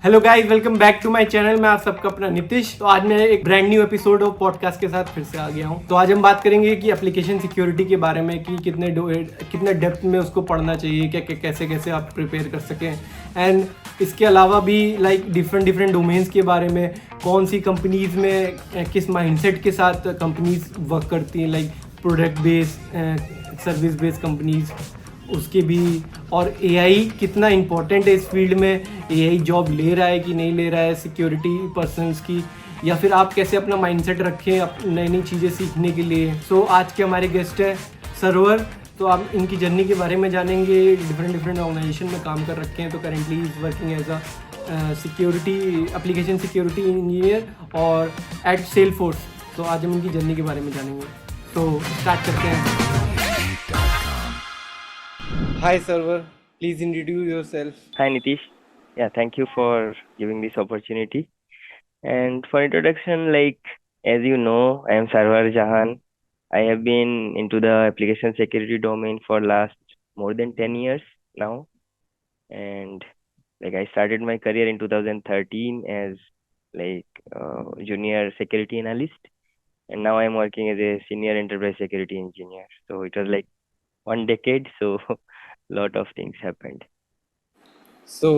Hello guys, welcome back to my channel. मैं आप सबका अपना नितिश। तो आज मैं एक brand new episode of podcast के साथ फिर से आ गया हूँ। तो आज हम बात करेंगे कि एप्लीकेशन सिक्योरिटी के बारे में, कि कितने डेप्थ में उसको पढ़ना चाहिए, कैसे कैसे आप प्रिपेयर कर सकें। एंड इसके अलावा भी लाइक डिफरेंट डोमेन्स के बारे में, कौन सी कंपनीज़ में किस माइंडसेट के साथ कंपनीज वर्क करती हैं, like product based, service based companies, उसके भी। और एआई कितना इम्पोर्टेंट है इस फील्ड में, एआई जॉब ले रहा है कि नहीं ले रहा है सिक्योरिटी पर्सनस की, या फिर आप कैसे अपना माइंडसेट रखें नई नई चीज़ें सीखने के लिए। सो आज के हमारे गेस्ट हैं सरवर। तो आप इनकी जर्नी के बारे में जानेंगे। डिफरेंट ऑर्गेनाइजेशन में काम कर रखे हैं, तो currently is working as a security application security engineer और एट सेलफोर्स। तो आज हम इनकी जर्नी के बारे में जानेंगे। तो स्टार्ट करते हैं। Hi server, please introduce yourself. Hi Nitish. Yeah, thank you for giving this opportunity. And for introduction, as you know, I am Sarwar Jahan. I have been into the application security domain for last more than 10 years now. And I started my career in 2013 as junior security analyst. And now I'm working as a senior enterprise security engineer. So it was like 1 decade. So lot of things happened. So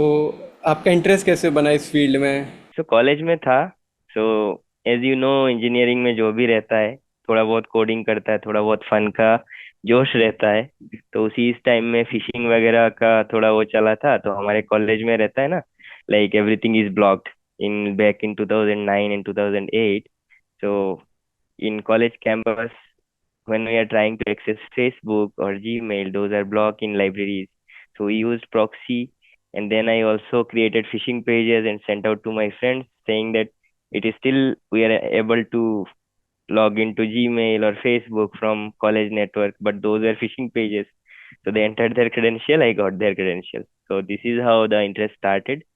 आपका interest कैसे बना इस field में? College में था। So as you know, engineering में जो भी रहता है, थोड़ा बहुत कोडिंग करता है, थोड़ा बहुत फन का जोश रहता है। तो उसी इस टाइम में फिशिंग वगैरह का थोड़ा वो चला था, तो हमारे कॉलेज में रहता है ना, like everything is blocked in back in 2009 and 2008। So in college campus, when we are trying to access Facebook or Gmail, those are blocked in libraries. So we used proxy, and then I also created phishing pages and sent out to my friends saying that it is still we are able to log into Gmail or Facebook from college network, but those are phishing pages. So they entered their credential, I got their credential. So this is how the interest started.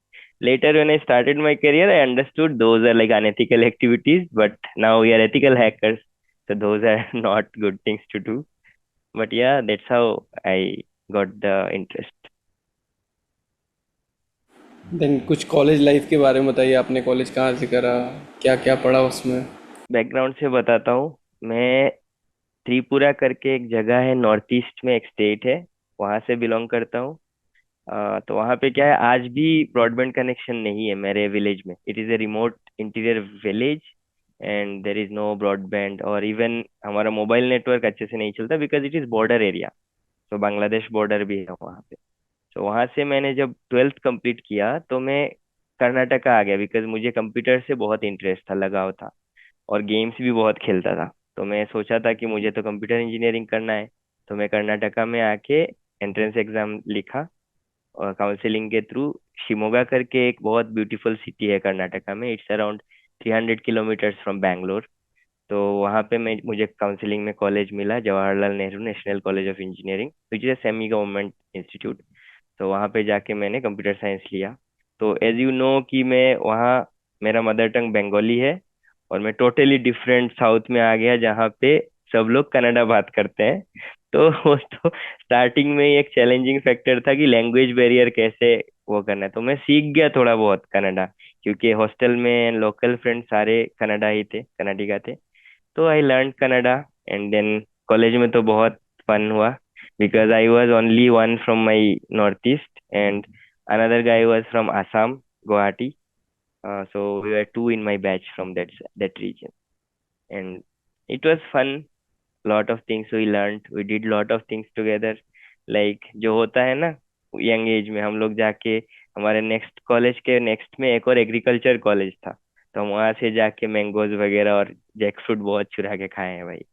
Later, when I started my career, I understood those are like unethical activities, but now we are ethical hackers. So those are not good things to do. But yeah, that's how I got the interest. Then कुछ college life के बारे में बताइए। आपने college कहाँ से करा, क्या क्या पढ़ा उसमें? बैकग्राउंड से बताता हूँ। मैं त्रिपुरा करके एक जगह है, नॉर्थ ईस्ट में एक स्टेट है, वहां से बिलोंग करता हूँ। तो वहाँ पे क्या है, आज भी ब्रॉडबैंड कनेक्शन नहीं है मेरे विलेज में। It is a remote interior village and there is no broadband, और इवन हमारा मोबाइल नेटवर्क अच्छे से नहीं चलता because it is border area. तो बांग्लादेश बॉर्डर भी है वहाँ पे। तो वहाँ से मैंने जब 12th कंप्लीट किया तो मैं कर्नाटका आ गया बिकॉज मुझे कंप्यूटर से बहुत इंटरेस्ट था, लगाव था, और गेम्स भी बहुत खेलता था। तो मैं सोचा था कि मुझे तो कंप्यूटर इंजीनियरिंग करना है। तो मैं कर्नाटका में आके एंट्रेंस एग्जाम लिखा और काउंसलिंग के थ्रू। शिमोगा करके एक बहुत ब्यूटीफुल सिटी है कर्नाटका में, it's around 300 kilometres from Bangalore. तो वहाँ पे मुझे काउंसलिंग में कॉलेज मिला, Jawaharlal Nehru national college of engineering, which is semi government institute. तो वहाँ पे जाके मैंने कंप्यूटर साइंस लिया। तो एज यू नो कि मैं वहाँ, मेरा मदर टंग बंगाली है, और मैं टोटली डिफरेंट साउथ में आ गया जहाँ पे सब लोग कन्नड़ा बात करते हैं। तो वो तो स्टार्टिंग में ही एक चैलेंजिंग फैक्टर था कि लैंग्वेज बैरियर कैसे वो करना है। तो मैं सीख गया थोड़ा बहुत कन्नड़ा, क्योंकि हॉस्टल में लोकल फ्रेंड सारे कन्नड़ा ही थे, कन्नडिगा थे। तो I learn Kannada. And then college में तो बहुत फन हुआ because I was only one from my northeast and another guy was from Assam, Guwahati. So we were two in my batch from that region, and it was fun. Lot of things we learned. We did lot of things together. Like जो होता है ना, young age में हम लोग जाके, हमारे next college के नेक्स्ट में एक और एग्रीकल्चर कॉलेज था, तो हम वहां से जाके मैंगोज वगैरह और जैक फ्रूट बहुत चुरा के खाए हैं भाई।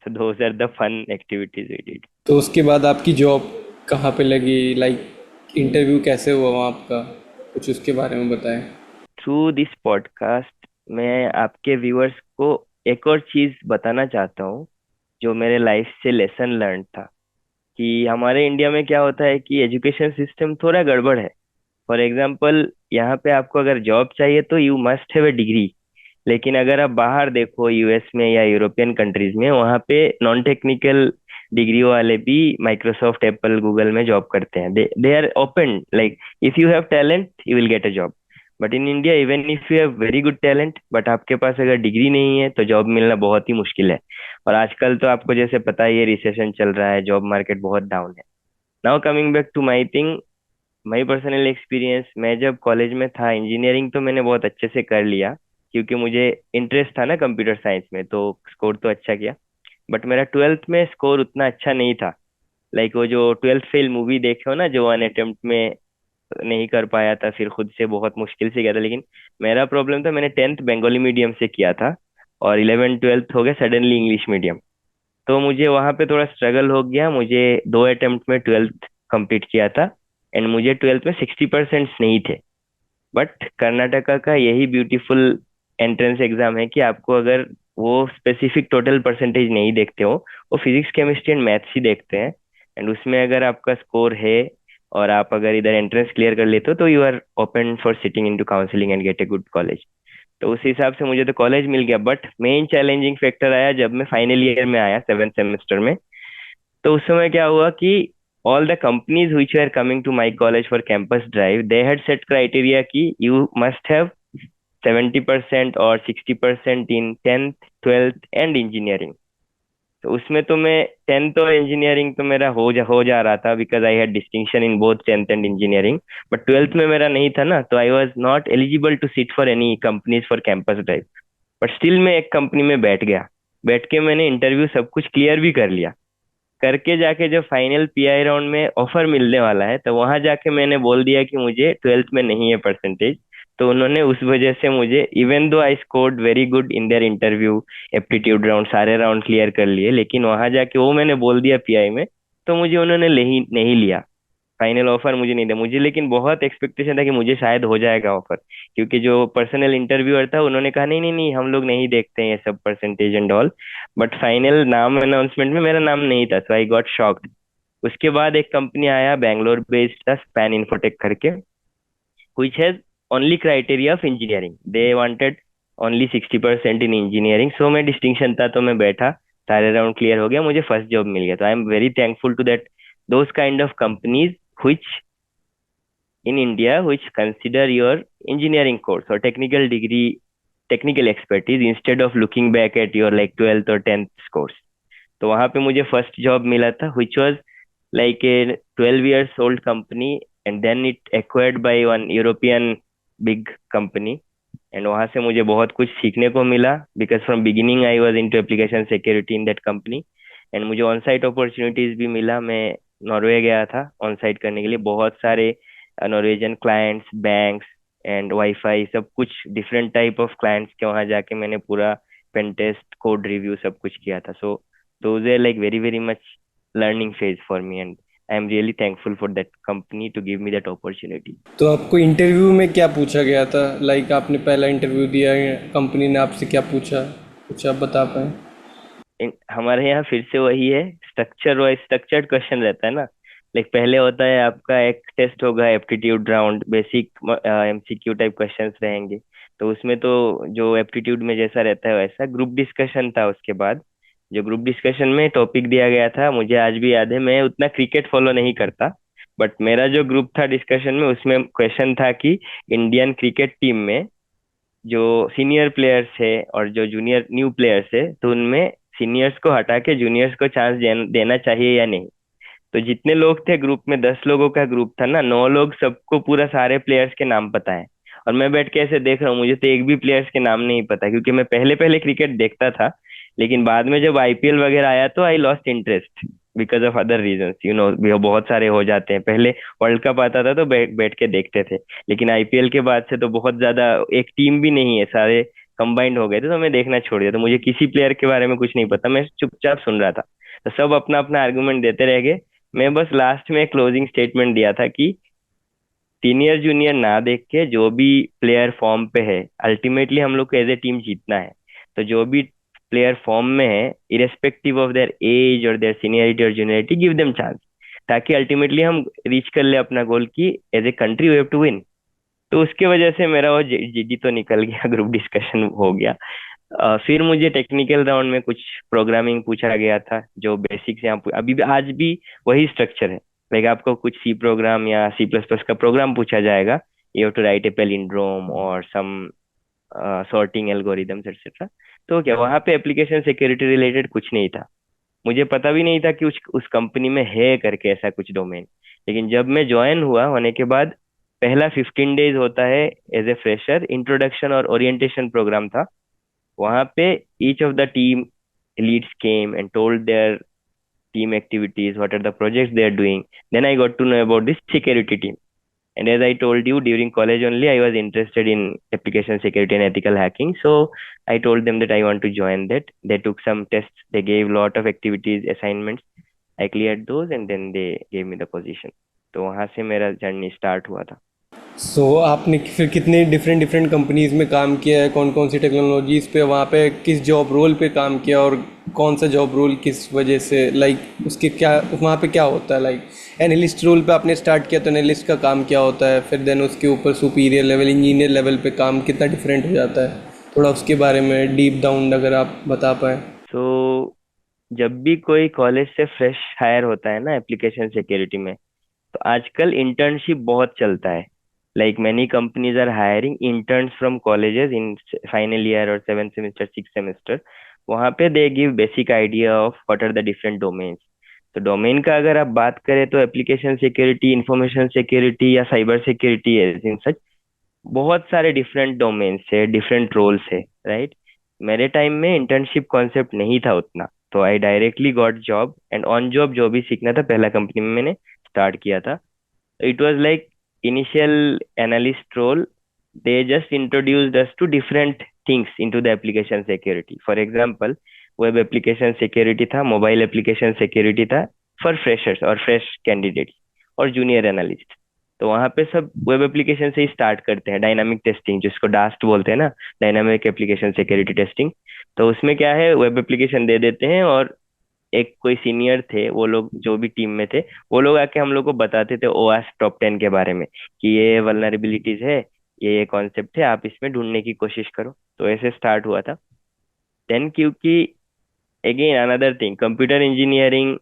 So those are the fun activities we did. तो उसके बाद आपकी जॉब कहाँ पे लगी, लाइक इंटरव्यू कैसे हुआ वहाँ आपका, कुछ उसके बारे में बताएं। थ्रू दिस पॉडकास्ट मैं आपके व्यूअर्स को एक और चीज बताना चाहता हूँ, जो मेरे लाइफ से लेसन लर्न था। कि हमारे इंडिया में क्या होता है कि एजुकेशन सिस्टम थोड़ा गड़बड़ है। फॉर एग्जाम्पल, यहाँ पे आपको अगर जॉब चाहिए तो you must have a degree. लेकिन अगर आप बाहर देखो, यूएस में या यूरोपियन कंट्रीज में, वहाँ पे नॉन टेक्निकल डिग्री वाले भी माइक्रोसॉफ्ट, एप्पल, गूगल में जॉब करते हैं. They are open, like if you have talent you will get a job. But in India even if you have very good talent but आपके पास अगर degree नहीं है तो जॉब मिलना बहुत ही मुश्किल है. और आजकल तो आपको जैसे पता ही है, रिसेशन चल रहा है, जॉब मार्केट बहुत डाउन है. Now coming back to my thing, my personal experience, मैं जब कॉलेज में था इंजीनियरिंग तो मैंने बहुत अच्छे से कर लिया, क्योंकि मुझे इंटरेस्ट था ना कंप्यूटर साइंस में, तो स्कोर तो अच्छा किया. बट मेरा ट्वेल्थ में स्कोर उतना अच्छा नहीं था. लाइक वो जो ट्वेल्थ फेल मूवी देखे हो ना, जो वन अटेम्प्ट में नहीं कर पाया था, फिर खुद से बहुत मुश्किल से किया था. लेकिन मेरा प्रॉब्लम था, मैंने टेंथ बंगाली मीडियम से किया था और इलेवन ट्वेल्थ हो गया सडनली इंग्लिश मीडियम. तो मुझे वहां पे थोड़ा स्ट्रगल हो गया. मुझे दो अटेम्प्ट में ट्वेल्थ कंप्लीट किया था एंड मुझे ट्वेल्थ में 60% नहीं थे. बट कर्नाटका का यही ब्यूटीफुल एंट्रेंस एग्जाम है कि आपको अगर वो स्पेसिफिक टोटल परसेंटेज नहीं देखते हो, वो फिजिक्स केमिस्ट्री एंड मैथ्स ही देखते हैं. एंड उसमें अगर आपका स्कोर है और आप अगर इधर एंट्रेंस क्लियर कर लेते हो तो you are open for sitting into counselling and get a good college. तो उस हिसाब से मुझे तो कॉलेज मिल गया. बट मेन चैलेंजिंग फैक्टर आया जब मैं फाइनल ईयर में आया, सेवेंथ सेमेस्टर में. तो उस समय क्या हुआ कि all the companies which were coming to my college for campus drive, they had set criteria कि you must have 70% और 60% in 10th 12th and engineering. तो उसमें तो मैं 10th और इंजीनियरिंग तो मेरा हो जा रहा था, because I had distinction in both 10th and engineering. But twelfth में मेरा नहीं था ना, तो I was not eligible to sit for any companies for campus drive. But still मैं एक कंपनी में बैठ गया. बैठ के मैंने इंटरव्यू सब कुछ क्लियर भी कर लिया. करके जाके जब फाइनल पीआई राउंड में ऑफर मिलने वाला है, तो वहां जाके मैंने बोल दिया कि मुझे ट्वेल्थ में नहीं है परसेंटेज. तो उन्होंने उस वजह से मुझे, even though I scored very good in their interview, aptitude round, सारे राउंड क्लियर कर लिए, लेकिन वहां जाके वो मैंने बोल दिया पीआई में, तो मुझे उन्होंने नहीं लिया. फाइनल ऑफर मुझे नहीं दिया. मुझे लेकिन बहुत एक्सपेक्टेशन था कि मुझे शायद हो जाएगा ऑफर, क्योंकि जो पर्सनल इंटरव्यूअर था उन्होंने कहा नहीं नहीं नहीं, हम लोग नहीं देखते हैं ये सब percentage and all. But final नाम अनाउंसमेंट में मेरा नाम नहीं था, सो आई गॉट शॉक्ड. उसके बाद एक कंपनी आया बैंगलोर बेस्ड था, स्पैन इन्फोटेक करके, which has only criteria of engineering. They wanted only 60% in engineering. So मैं डिस्टिंक्शन था तो मैं बैठा, सारे राउंड क्लियर हो गया, मुझे फर्स्ट जॉब मिल गया. तो I am very thankful to that those kind of companies which in India which consider your engineering course or technical degree, technical expertise instead of looking back at your like 12th or 10th scores. तो वहां पे मुझे first job मिला था, which was like a 12 years old company and then it acquired by one European big company. And वहां से मुझे बहुत कुछ सीखने को मिला, because from beginning I was into application security in that company. And मुझे ऑन साइट अपॉर्चुनिटीज भी मिला. मैं नॉर्वे गया था ऑन साइट करने के लिए. बहुत सारे Norwegian clients, banks and wifi, सब कुछ डिफरेंट टाइप ऑफ क्लाइंट्स के वहां जाके मैंने पूरा पेन टेस्ट, कोड रिव्यू सब कुछ किया था. सो those are like very very much learning phase for me and I am really thankful for that company to give me that opportunity. तो आपको इंटरव्यू में क्या पूछा गया था? लाइक आपने पहला इंटरव्यू दिया, कंपनी ने आपसे क्या पूछा, कुछ आप बता पाए? हमारे यहाँ फिर से वही है, स्ट्रक्चर वाइज स्ट्रक्चर्ड क्वेश्चन रहता है ना. लाइक पहले होता है आपका एक टेस्ट होगा, aptitude round, basic MCQ type questions रहेंगे. तो उसमें तो जो एप्टीट्यूड में जैसा रहता है वैसा. ग्रुप डिस्कशन था उसके बाद. जो ग्रुप डिस्कशन में टॉपिक दिया गया था, मुझे आज भी याद है. मैं उतना क्रिकेट फॉलो नहीं करता, बट मेरा जो ग्रुप था डिस्कशन में, उसमें क्वेश्चन था कि इंडियन क्रिकेट टीम में जो सीनियर प्लेयर्स है और जो जूनियर न्यू प्लेयर्स है, तो उनमें सीनियर्स को हटा के जूनियर्स को चांस देना चाहिए या नहीं. तो जितने लोग थे ग्रुप में, 10 लोगों का ग्रुप था ना, 9 लोग सबको पूरा सारे प्लेयर्स के नाम पता है. और मैं बैठ के ऐसे देख रहा हूँ, मुझे तो एक भी प्लेयर्स के नाम नहीं पता, क्योंकि मैं पहले पहले क्रिकेट देखता था, लेकिन बाद में जब आईपीएल वगैरह आया तो I lost interest because of other reasons, you know. बहुत सारे हो जाते हैं. पहले वर्ल्ड कप आता था तो बैठ के देखते थे, लेकिन आईपीएल के बाद से तो बहुत ज्यादा, एक टीम भी नहीं है, सारे कंबाइंड हो गए थे, तो मैं देखना छोड़ दिया. तो मुझे किसी प्लेयर के बारे में कुछ नहीं पता, मैं चुपचाप सुन रहा था. तो सब अपना अपना आर्गुमेंट देते रह गए. मैं बस लास्ट में क्लोजिंग स्टेटमेंट दिया था कि सीनियर जूनियर ना देख के जो भी प्लेयर फॉर्म पे है, अल्टीमेटली हम लोग को एज ए टीम जीतना है. तो जो भी प्लेयर फॉर्म में है, इरेस्पेक्टिव ऑफ देयर एज और देयर सीनियरिटी और जूनियरिटी, गिव देम चांस, ताकि अल्टीमेटली हम रीच कर ले अपना गोल की as a country we have to win. तो उसके वजह से मेरा वो जीडी तो निकल गया, ग्रुप डिस्कशन हो गया. फिर मुझे टेक्निकल राउंड में कुछ प्रोग्रामिंग पूछा गया था, जो बेसिक्स यहाँ अभी भी आज भी वही स्ट्रक्चर है। लाइक आपको कुछ सी प्रोग्राम या सी प्लस प्लस का प्रोग्राम पूछा जाएगा, you have to write a palindrome और सम सॉर्टिंग एल्गोरिदम्स एक्सेट्रा। तो क्या वहाँ पे एप्लीकेशन सिक्योरिटी रिलेटेड कुछ नहीं था। मुझे पता भी नहीं था कि उस कंपनी में है करके ऐसा कुछ डोमेन। लेकिन जब मैं ज्वाइन हुआ होने के बाद, पहला 15 डेज होता है एज ए फ्रेशर, इंट्रोडक्शन और ओरिएंटेशन प्रोग्राम था। वहाँ पे each of the team leads came and told their team activities, what are the projects they are doing. Then I got to know about this security team. And as I told you, during college only, I was interested in application security and ethical hacking. So I told them that I want to join that. They took some tests. They gave lot of activities, assignments. I cleared those, and then they gave me the position. तो वहाँ से मेरा journey start हुआ था। आपने फिर कितने different different companies में काम किया है, कौन कौन सी टेक्नोलॉजीज पे, वहाँ पे किस जॉब रोल पे काम किया, और कौन सा जॉब रोल किस वजह से, लाइक उसके क्या वहाँ पे क्या होता है, लाइक एनालिस्ट रोल पे आपने स्टार्ट किया तो एनालिस्ट का काम क्या होता है, फिर देन उसके ऊपर सुपीरियर लेवल इंजीनियर लेवल पे काम कितना डिफरेंट हो जाता है, थोड़ा उसके बारे में डीप डाउन अगर आप बता पाएँ। तो जब भी कोई कॉलेज से फ्रेश हायर होता है ना एप्लीकेशन सिक्योरिटी में, तो आजकल इंटर्नशिप बहुत चलता है। Like many companies are hiring interns from colleges in final year और 7th सेमेस्टर 6th सेमेस्टर। वहाँ पे they give basic idea of what are the different domains. तो डोमेन का अगर आप बात करें तो एप्लीकेशन सिक्योरिटी, इंफॉर्मेशन सिक्योरिटी या साइबर सिक्योरिटी इन सच बहुत सारे डिफरेंट डोमेन्स है, डिफरेंट रोल्स है, राइट। मेरे टाइम में इंटर्नशिप कॉन्सेप्ट नहीं था उतना, तो I directly got job and on job जो भी सीखना था पहला कंपनी में मैंने स्टार्ट किया था। It was like initial analyst role. They just introduced us to different things into the application security. For example, web application security था, mobile application security था for freshers और fresh candidates और junior analyst। तो वहाँ पे सब web application से ही start करते हैं, डायनामिक टेस्टिंग जिसको डास्ट बोलते हैं ना, डायनामिक एप्लीकेशन सिक्योरिटी टेस्टिंग। तो उसमें क्या है, वेब एप्लीकेशन दे देते हैं और एक कोई सीनियर थे, वो लोग जो भी टीम में थे, वो लोग आके हम लोग को बताते थे ओएस टॉप 10 के बारे में, कि ये वल्नरेबिलिटीज है, ये कॉन्सेप्ट है, आप इसमें ढूंढने की कोशिश करो। तो ऐसे स्टार्ट हुआ था। देन क्योंकि again another thing, computer engineering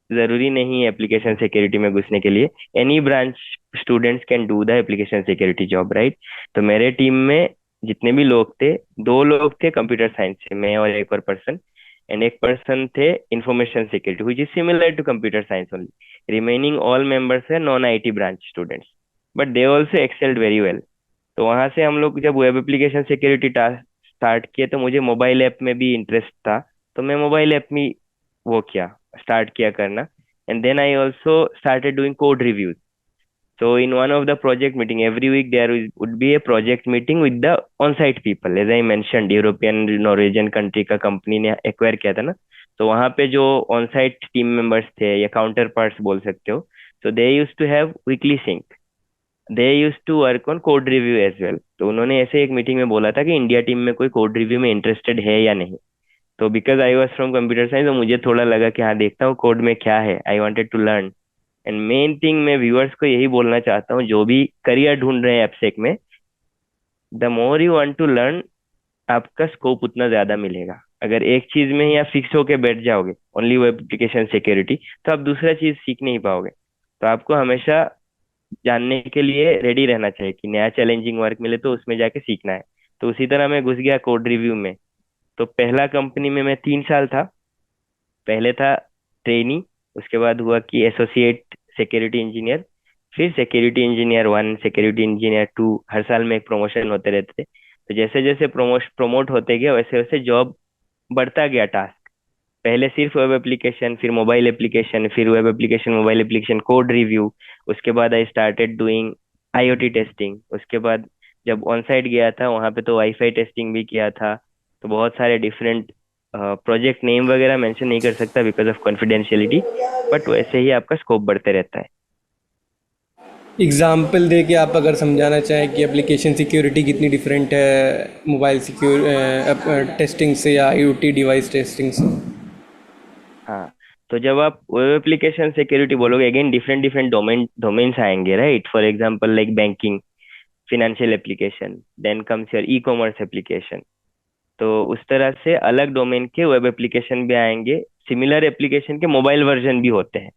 जरूरी नहीं है एप्लीकेशन सिक्योरिटी में घुसने के लिए। Any branch students can do the application security job, right. तो मेरे टीम में जितने भी लोग थे, 2 लोग थे कंप्यूटर साइंस से, मैं और एक और पर्सन, एंड एक पर्सन थे information security which is similar to computer science only. Remaining all members है non IT branch students, but they also excelled very well. तो वहां से हम लोग जब web application security task start किए, तो मुझे मोबाइल ऐप में भी इंटरेस्ट था, तो मैं मोबाइल ऐप में वो किया, स्टार्ट किया करना। And then I also started doing code reviews. So in one of the project meeting, every week would be a project meeting with the on-site people. As I mentioned, European Norwegian country का company ने acquire किया था ना, तो वहाँ पे जो on-site team members थे या काउंटर पार्ट्स बोल सकते हो, so they used to have weekly sync. They used to work on code review as well. तो उन्होंने ऐसे एक मीटिंग में बोला था कि इंडिया टीम में कोई कोड रिव्यू में इंटरेस्टेड है या नहीं। तो because I was from computer science, तो मुझे थोड़ा लगा कि हाँ देखता हूँ कोड में क्या है, I wanted to learn. And main thing मैं व्यूअर्स को यही बोलना चाहता हूँ जो भी करियर ढूंढ रहे हैं एपसेक में, the more you want to learn, आपका स्कोप उतना ज्यादा मिलेगा। अगर एक चीज में ही आप फिक्स होके बैठ जाओगे, ओनली वेब एप्लीकेशन सिक्योरिटी, तो आप दूसरा चीज सीख नहीं पाओगे। तो आपको हमेशा जानने के लिए रेडी रहना चाहिए कि नया चैलेंजिंग वर्क मिले तो उसमें जाके सीखना है। तो उसी तरह मैं घुस गया कोड रिव्यू में। तो पहला कंपनी में मैं 3 साल था। पहले था ट्रेनी, उसके बाद हुआ कि एसोसिएट सिक्योरिटी इंजीनियर, फिर सिक्योरिटी इंजीनियर 1, सिक्योरिटी इंजीनियर 2। हर साल में एक प्रमोशन होते रहते थे। तो जैसे जैसे प्रमोट होते गया, वैसे वैसे जॉब बढ़ता गया टास्क। पहले सिर्फ वेब एप्लीकेशन, फिर मोबाइल एप्लीकेशन, फिर web application, mobile application, code review. उसके बाद I started doing IoT testing. उसके बाद जब ऑन साइट गया था वहां पे तो वाईफाई टेस्टिंग भी किया था। तो बहुत सारे डिफरेंट प्रोजेक्ट नेम वगैरह मेंशन नहीं कर सकता बिकॉज ऑफ कॉन्फिडेंशियलिटी, बट वैसे ही आपका स्कोप बढ़ते रहता है। एग्जाम्पल दे के आप अगर समझाना चाहें कि एप्लीकेशन सिक्योरिटी कितनी डिफरेंट है मोबाइल सिक्योर टेस्टिंग से या आईओटी डिवाइस टेस्टिंग से। हाँ, तो जब आप वेब एप्लीकेशन सिक्योरिटी बोलोगे, अगेन डिफरेंट डिफरेंट डोमेन्स आएंगे, right. For example like banking, financial application, then comes your e-commerce application, तो उस तरह से अलग डोमेन के वेब एप्लीकेशन भी आएंगे, सिमिलर एप्लीकेशन के मोबाइल वर्जन भी होते हैं।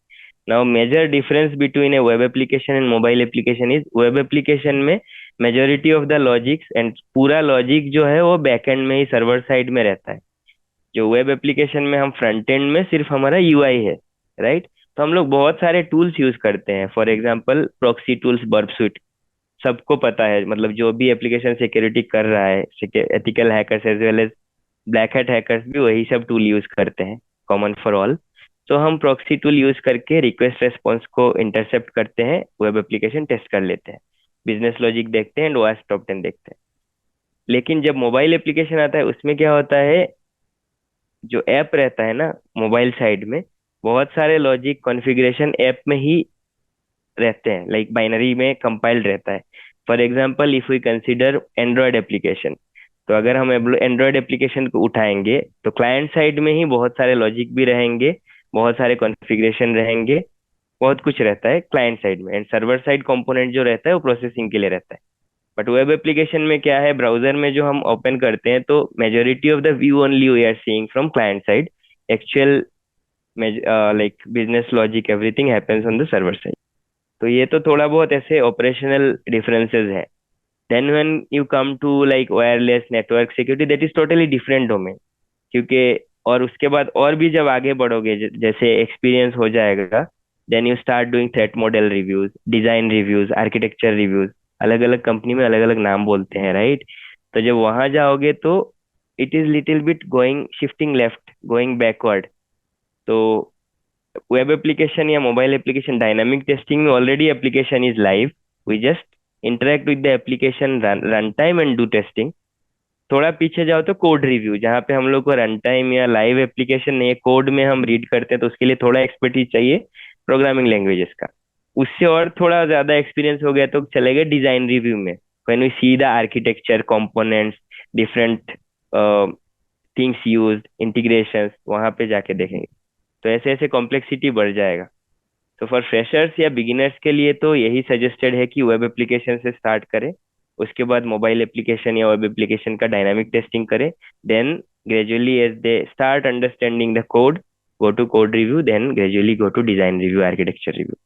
Now major difference between a web application and mobile application is, web application में majority of the logics and पूरा लॉजिक जो है वो बैकएंड में ही सर्वर साइड में रहता है। जो वेब एप्लीकेशन में हम फ्रंट एंड में सिर्फ हमारा यूआई है, राइट। तो हम लोग बहुत सारे टूल्स यूज करते हैं, for example proxy tools, Burp Suite, सबको पता है, मतलब जो भी एप्लीकेशन सिक्योरिटी कर रहा है, ethical hackers as well as black hat hackers भी वही सब टूल यूज करते हैं, कॉमन फॉर ऑल। तो हम प्रॉक्सी टूल यूज करके रिक्वेस्ट रेस्पॉन्स को इंटरसेप्ट करते हैं, वेब एप्लीकेशन टेस्ट कर लेते हैं, बिजनेस लॉजिक देखते हैं एंड ओएस टॉप 10 देखते हैं। लेकिन जब मोबाइल एप्लीकेशन आता है उसमें क्या होता है, जो ऐप रहता है ना मोबाइल साइड में, बहुत सारे लॉजिक कॉन्फ़िगरेशन ऐप में ही रहते हैं, लाइक बाइनरी में कंपाइल्ड रहता है। For example if we consider Android application, तो अगर हम एंड्रॉयड एप्लीकेशन को उठाएंगे तो क्लाइंट साइड में ही बहुत सारे लॉजिक भी रहेंगे, बहुत सारे कॉन्फ़िगरेशन रहेंगे, बहुत कुछ रहता है क्लाइंट साइड में, एंड सर्वर साइड कंपोनेंट जो रहता है वो प्रोसेसिंग के लिए रहता है। बट वेब एप्लीकेशन में क्या है, ब्राउजर में जो हम ओपन करते हैं तो majority of the view only we are seeing from client side, actual like business logic everything happens on the server side. तो ये तो थोड़ा बहुत ऐसे ऑपरेशनल डिफरेंसेस है। Then when you come to like wireless network security, that is totally different domain. क्योंकि और उसके बाद और भी जब आगे बढ़ोगे, जैसे एक्सपीरियंस हो जाएगा, then you start doing threat model reviews, design reviews, architecture reviews. अलग अलग कंपनी में अलग अलग नाम बोलते हैं, राइट। तो जब वहां जाओगे तो it is little bit going shifting left, going backward. तो वेब एप्लीकेशन या मोबाइल एप्लीकेशन डायनामिक टेस्टिंग में already application is live, we just interact with the application run time and do testing. थोड़ा पीछे जाओ तो कोड रिव्यू, जहाँ पे हम लोग को रन टाइम या लाइव एप्लीकेशन नहीं है, कोड में हम रीड करते हैं, तो उसके लिए थोड़ा एक्सपर्टीज चाहिए प्रोग्रामिंग लैंग्वेजेस का। उससे और थोड़ा ज्यादा एक्सपीरियंस हो गया तो चलेगा डिजाइन रिव्यू में, when we see the architecture components, different things used, integrations, वहां पे जाके देखेंगे। तो ऐसे ऐसे कॉम्प्लेक्सिटी बढ़ जाएगा। तो फॉर फ्रेशर्स या बिगिनर्स के लिए तो यही सजेस्टेड है कि वेब एप्लीकेशन से स्टार्ट करें, उसके बाद मोबाइल एप्लीकेशन या वेब एप्लीकेशन का डायनामिक टेस्टिंग करें, then gradually as they start understanding the code, go to code review, then gradually go to design review, architecture review.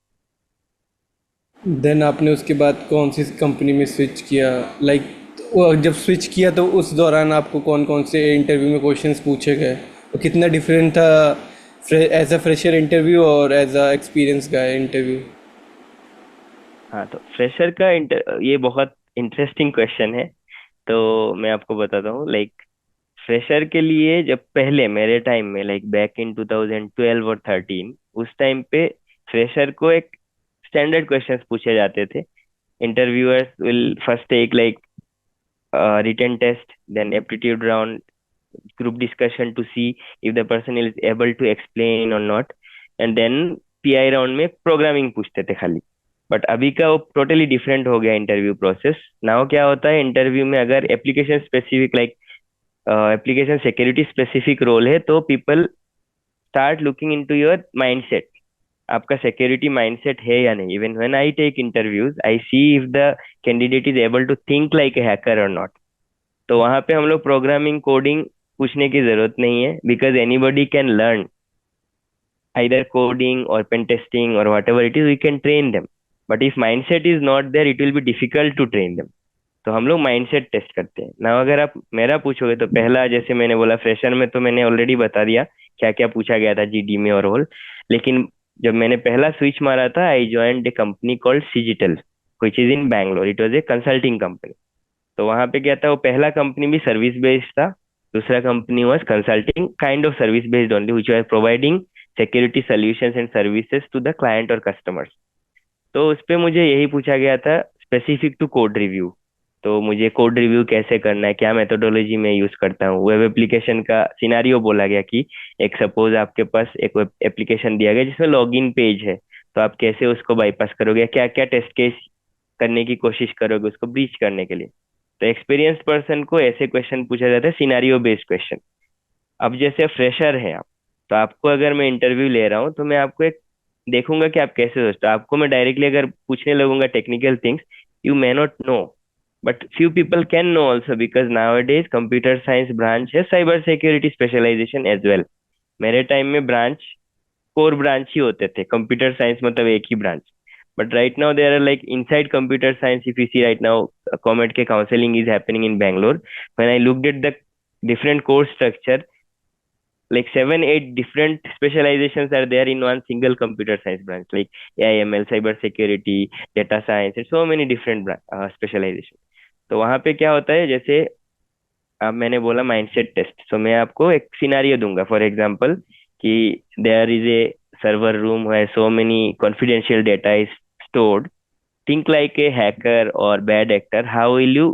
Then आपने उसके बाद कौन सी कंपनी में स्विच किया, लाइक जब स्विच किया तो उस दौरान आपको कौन कौन से इंटरव्यू में क्वेश्चंस पूछे गए और कितना डिफरेंट था एज अ फ्रेशर इंटरव्यू और एज अ एक्सपीरियंस का इंटरव्यू? हाँ, तो फ्रेशर का ये बहुत इंटरेस्टिंग क्वेश्चन है। तो मैं आपको बताता हूँ, लाइक फ्रेशर के लिए जब पहले मेरे टाइम में, लाइक बैक इन 2012 और 13, उस टाइम पे फ्रेशर को एक स्टैंडर्ड क्वेश्चंस पूछे जाते थे। Interviewers will first take like written test, then aptitude round, group discussion to see if the person is able to explain or not, and then PI round में programming पूछते थे खाली। But अभी का वो टोटली डिफरेंट हो गया interview process. Now क्या होता है, इंटरव्यू में अगर application specific, like application security specific role है, तो people start looking into your mindset, आपका सिक्योरिटी माइंडसेट है या नहीं। Even when I take interviews I see if the candidate is able to think like a hacker और not. तो वहां पे हम लोग प्रोग्रामिंग कोडिंग पूछने की जरूरत नहीं है, because anybody can learn either coding or pen testing or whatever it is, we can train them. But if mindset is not there, it will be difficult to train them. तो हम लोग mindset test करते हैं ना। अगर आप मेरा पूछोगे तो पहला, जैसे मैंने बोला फ्रेशर में, तो मैंने ऑलरेडी बता दिया क्या क्या पूछा गया था जीडी में और ऑल। लेकिन जब मैंने पहला स्विच मारा था, I joined a company called Cigital, which is in Bangalore. It was a consulting company. तो वहां पे क्या था, वो पहला कंपनी भी सर्विस बेस्ड था, दूसरा company was consulting kind of service based only, which was providing security solutions and services to the client और कस्टमर्स। तो उस पे मुझे यही पूछा गया था स्पेसिफिक टू कोड रिव्यू। तो मुझे कोड रिव्यू कैसे करना है, क्या मेथोडोलॉजी में यूज करता हूँ। वेब एप्लीकेशन का सिनारियो बोला गया कि एक सपोज आपके पास एक वेब एप्लीकेशन दिया गया जिसमें लॉगिन पेज है, तो आप कैसे उसको बाईपास करोगे, क्या क्या टेस्ट केस करने की कोशिश करोगे उसको ब्रीच करने के लिए। तो एक्सपीरियंस पर्सन को ऐसे क्वेश्चन पूछा जाता है, सिनारियो बेस्ड क्वेश्चन। अब जैसे फ्रेशर है आप, तो आपको अगर मैं इंटरव्यू ले रहा हूँ तो मैं आपको एक देखूंगा कि आप कैसे सोचते हो। आपको मैं डायरेक्टली अगर पूछने लगूंगा technical things, you may not know but few people can know also, because nowadays computer science branch है cyber security specialization as well. मेरे टाइम में ब्रांच कोर ब्रांच ही होते थे, कंप्यूटर साइंस मतलब एक ही branch. But right now there are like inside computer science. If you see right now COMEDK counselling is happening in Bangalore. When I looked at the different course structure, like 7 8 different specializations are there in one single computer science branch, like AIML, cyber security, data science, and so many different specialization. तो वहां पे क्या होता है, जैसे अब मैंने बोला माइंडसेट टेस्ट, सो मैं आपको एक सिनारियो दूंगा फॉर एग्जांपल कि there is a server room where so many confidential data is stored. Think like a hacker or bad actor. How will you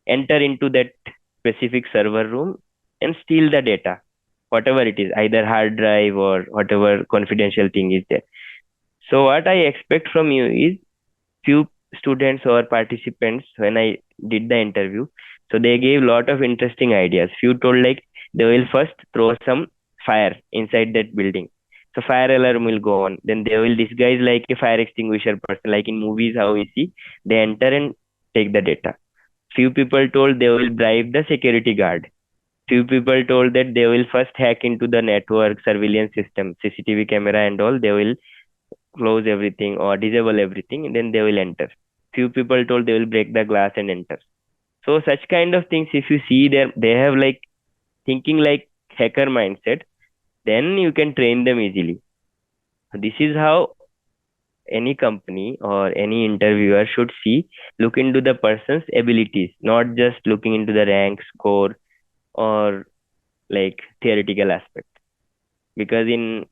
enter into that specific server room and steal the data, whatever it is, either hard drive or whatever confidential thing is there? So what I expect from you is few students or participants when I did the interview. So they gave lot of interesting ideas. Few told like they will first throw some fire inside that building. So fire alarm will go on. Then they will disguise like a fire extinguisher person, like in movies how we see. They enter and take the data. Few people told they will bribe the security guard. Few people told that they will first hack into the network surveillance system, CCTV camera and all. They will close everything or disable everything, and then they will enter. Few people told they will break the glass and enter. So such kind of things, if you see them, they have like thinking like hacker mindset, then you can train them easily. This is how any company or any interviewer should see, look into the person's abilities, not just looking into the rank score or like theoretical aspect. Because in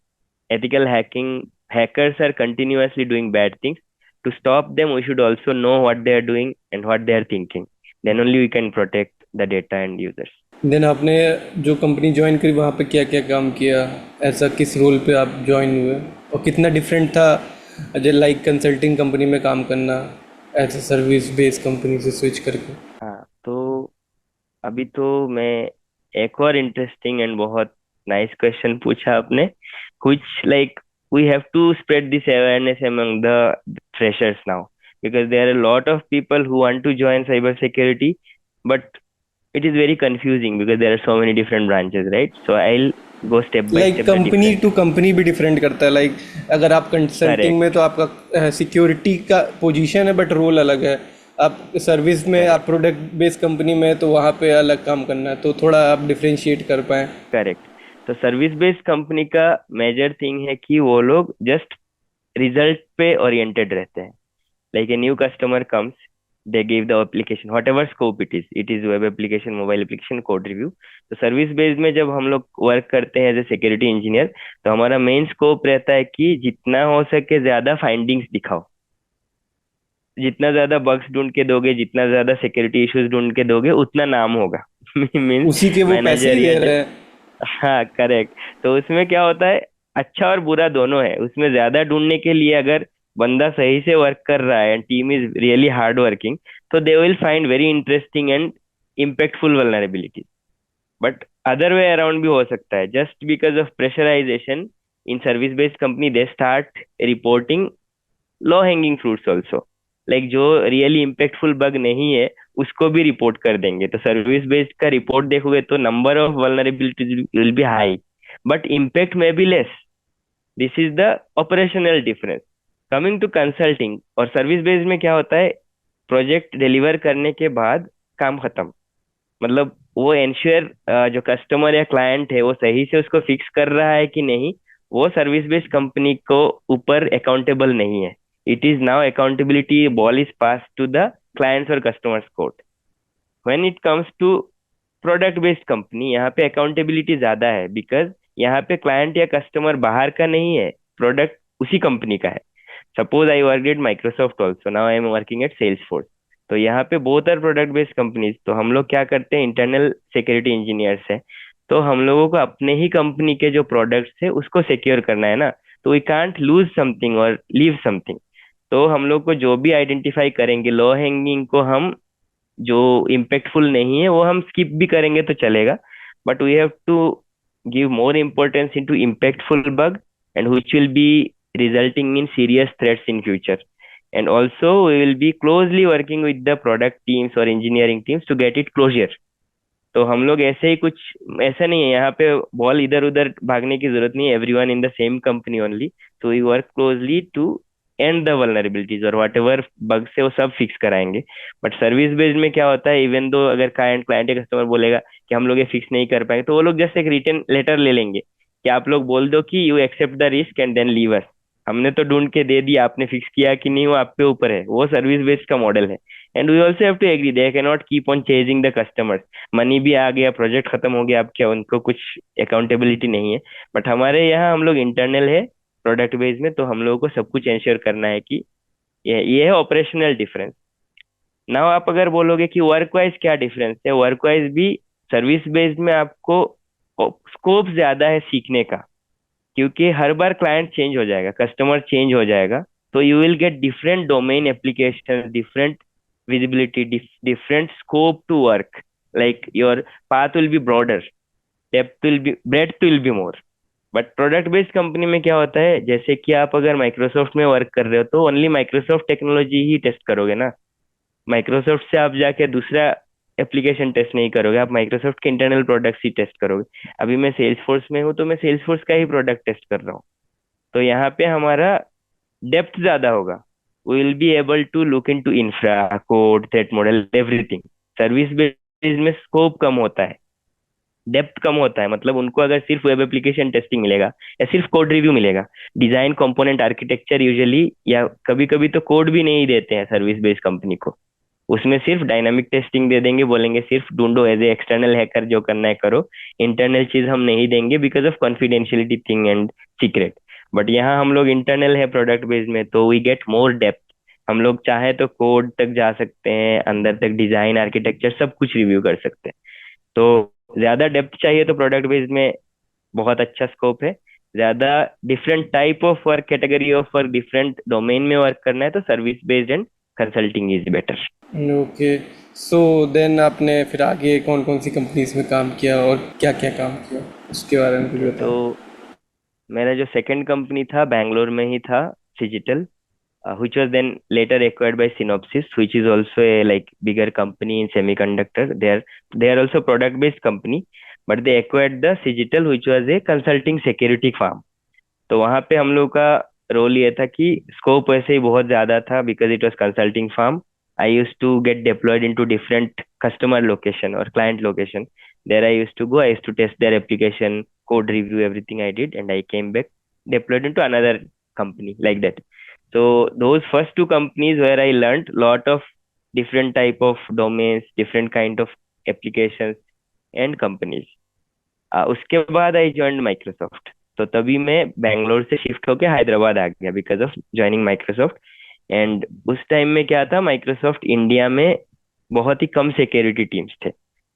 ethical hacking, hackers are continuously doing bad things. To stop them, we should also know what they are doing and what they are thinking. Then only we can protect the data and users. देन आपने जो company join करी वहाँ पे क्या क्या काम किया, ऐसा किस रोल पे आप ज्वाइन हुए, और कितना डिफरेंट था जो लाइक कंसल्टिंग कंपनी में काम करना ऐसे सर्विस बेस्ड कंपनी से स्विच करके? हाँ, तो अभी तो मैं एक और इंटरेस्टिंग एंड बहुत नाइस क्वेश्चन पूछा आपने, कुछ like we have to spread this awareness among the freshers now, because there are a lot of people who want to join cyber security, but it is very confusing because there are so many different branches, right? So I'll go step by like step the company different. Two company भी different करता है. Like अगर आप consulting में Correct, तो आपका security का position है बट रोल अलग है. आप सर्विस में, आप correct, प्रोडक्ट बेस्ड कंपनी में तो वहाँ पे अलग काम करना है, तो थोड़ा आप डिफरेंशिएट कर पाएँ. करेक्ट. तो सर्विस बेस्ड कंपनी का मेजर थिंग है कि वो लोग जस्ट रिजल्ट पे ओरिएंटेड रहते हैं. Like a new customer comes, they give the application, whatever scope it is web application, mobile application, code review. तो सर्विस बेस्ड में जब हम लोग वर्क करते हैं एज ए सिक्योरिटी इंजीनियर, तो हमारा मेन स्कोप रहता है कि जितना हो सके ज्यादा फाइंडिंग्स दिखाओ. जितना ज्यादा बग्स ढूंढ के दोगे, जितना ज्यादा सिक्योरिटी इश्यूज ढूंढ के दोगे, उतना नाम होगा. मीन्स उसी के वो पैसे ही मैनेजर या दे रहे हैं. हाँ, करेक्ट. तो उसमें क्या होता है, अच्छा और बुरा दोनों है. उसमें ज्यादा ढूंढने के लिए अगर बंदा सही से वर्क कर रहा है and team is really hard working, तो they will find very interesting and impactful vulnerability. But other way around भी हो सकता है. Just because of pressurization in service based company, they start reporting low hanging fruits also. Like जो really impactful bug नहीं है उसको भी report कर देंगे. तो सर्विस बेस्ड का रिपोर्ट देखोगे तो number of vulnerabilities will be high, but impact में be less. This is the operational difference. Coming to consulting और सर्विस बेस्ड में क्या होता है, प्रोजेक्ट डिलीवर करने के बाद काम खत्म. मतलब वो एंश्योर जो कस्टमर या क्लाइंट है वो सही से उसको फिक्स कर रहा है कि नहीं, वो सर्विस बेस्ड कंपनी को ऊपर अकाउंटेबल नहीं है. It is now accountability ball is pass to the clients और customers court. When it comes to product based company, यहाँ पे अकाउंटेबिलिटी ज्यादा है, बिकॉज यहाँ पे क्लाइंट या कस्टमर बाहर का नहीं है, प्रोडक्ट उसी कंपनी का है. Suppose I work at Microsoft also, now I am working at Salesforce. तो यहाँ पे बोथ आर प्रोडक्ट बेस्ड कंपनीज. तो हम लोग क्या करते हैं, इंटरनल सिक्योरिटी इंजीनियर्स है, तो हम लोगों को अपने ही कंपनी के जो प्रोडक्ट्स है उसको सिक्योर करना है ना. तो वी कांट लूज समथिंग और लीव समथिंग. तो हम लोग को जो भी आइडेंटिफाई करेंगे लो हैंगिंग को, हम जो इम्पैक्टफुल नहीं है वो हम स्किप भी करेंगे तो चलेगा. But we have to give more importance into impactful bug and which will be resulting in serious threats in future. and also we will be closely working with the product teams or engineering teams to get it closure. तो हम लोग ऐसे ही कुछ, ऐसा नहीं है यहाँ पे बॉल इधर उधर भागने की जरूरत नहीं है, everyone in the same company only, तो we work closely to and the vulnerabilities और वट एवर बग्स है वो सब फिक्स कराएंगे. बट सर्विस बेस्ड में क्या होता है, इवन दो अगर क्लाइंट क्लाइंट या कस्टमर बोलेगा कि हम लोग ये फिक्स नहीं कर पाएंगे, तो वो लोग जस्ट एक रिटर्न लेटर ले लेंगे कि आप लोग बोल दो कि you accept the risk and then leave us. हमने तो ढूंढ के दे दिया, आपने फिक्स किया कि नहीं वो आप पे ऊपर है, वो सर्विस बेस्ड का मॉडल है. And we also have to agree, they can not keep on chasing the customers. Money भी आ गया, प्रोजेक्ट खत्म हो गया, अब क्या उनको कुछ अकाउंटेबिलिटी नहीं है. बट हमारे यहाँ हम लोग इंटरनल है प्रोडक्ट बेस में, तो हम लोगों को सब कुछ इंश्योर करना है कि ये है ऑपरेशनल डिफरेंस. नाउ आप अगर बोलोगे कि वर्क वाइज क्या डिफरेंस है, वर्क वाइज भी सर्विस बेस्ड में आपको स्कोप ज्यादा है सीखने का, क्योंकि हर बार क्लाइंट चेंज हो जाएगा, कस्टमर चेंज हो जाएगा, तो you will get different domain application, different visibility, different scope to work. Like your path will be broader, depth will be, breadth will be more. But product based company में क्या होता है, जैसे कि आप अगर माइक्रोसॉफ्ट में वर्क कर रहे हो तो ओनली माइक्रोसॉफ्ट टेक्नोलॉजी ही टेस्ट करोगे ना. माइक्रोसॉफ्ट से आप जाके दूसरा एप्लीकेशन टेस्ट नहीं करोगे, आप माइक्रोसॉफ्ट के इंटरनल प्रोडक्ट्स ही टेस्ट करोगे. अभी मैं सेल्स फोर्स में हूँ तो मैं सेल्स फोर्स का ही प्रोडक्ट टेस्ट कर रहा हूँ. तो यहाँ पे हमारा डेप्थ ज्यादा होगा. we will be able to look into infra, code, threat model, everything. Service based में स्कोप कम होता है, डेप्थ कम होता है. मतलब उनको अगर सिर्फ वेब एप्लीकेशन टेस्टिंग मिलेगा या सिर्फ कोड रिव्यू मिलेगा, डिजाइन कंपोनेंट आर्किटेक्चर यूजुअली, या कभी कभी तो कोड भी नहीं देते हैं सर्विस बेस्ड कंपनी को, उसमें सिर्फ डायनामिक टेस्टिंग दे देंगे, बोलेंगे सिर्फ ढूंढो एज ए एक्सटर्नल हैकर, जो करना है करो, इंटरनल चीज हम नहीं देंगे because of confidentiality thing and secret. But यहाँ हम लोग इंटरनल है प्रोडक्ट बेस्ड में, तो वी गेट मोर डेप्थ. हम लोग चाहे तो कोड तक जा सकते हैं, अंदर तक डिजाइन आर्किटेक्चर सब कुछ रिव्यू कर सकते हैं. तो ज्यादा डेप्थ चाहिए तो प्रोडक्ट बेस्ड में बहुत अच्छा स्कोप है. ज्यादा different type of work, category of work, different domain में वर्क करना है तो service based and consulting is better. Okay, so then आपने फिर आगे कौन कौन सी कंपनीज में काम किया और क्या क्या काम किया, उसके बारे में कुछ बताओ. तो मेरा जो सेकंड कंपनी था बैंगलोर में ही था, Cigital, which was then later acquired by Synopsys, which is also a like bigger company in semiconductor. They are also product based company, but they acquired the Cigital, which was a consulting security firm. तो वहां पे हम लोग का role ये था कि scope वैसे ही बहुत ज्यादा था, because it was consulting firm. I use to get deployed in to different customer location और client location. There I use to go, I use to test their application, code review, everything I did, and I came back, deployed into another company like that. So those first two companies where I learned lot of different type of domains, different kind of applications and companies. उसके बाद आई joined Microsoft. तो तभी मैं बैंगलोर से shift होके हैदराबाद आ गया because of joining Microsoft. And उस time में क्या था, माइक्रोसॉफ्ट इंडिया में बहुत ही कम सिक्योरिटी टीम्स थे.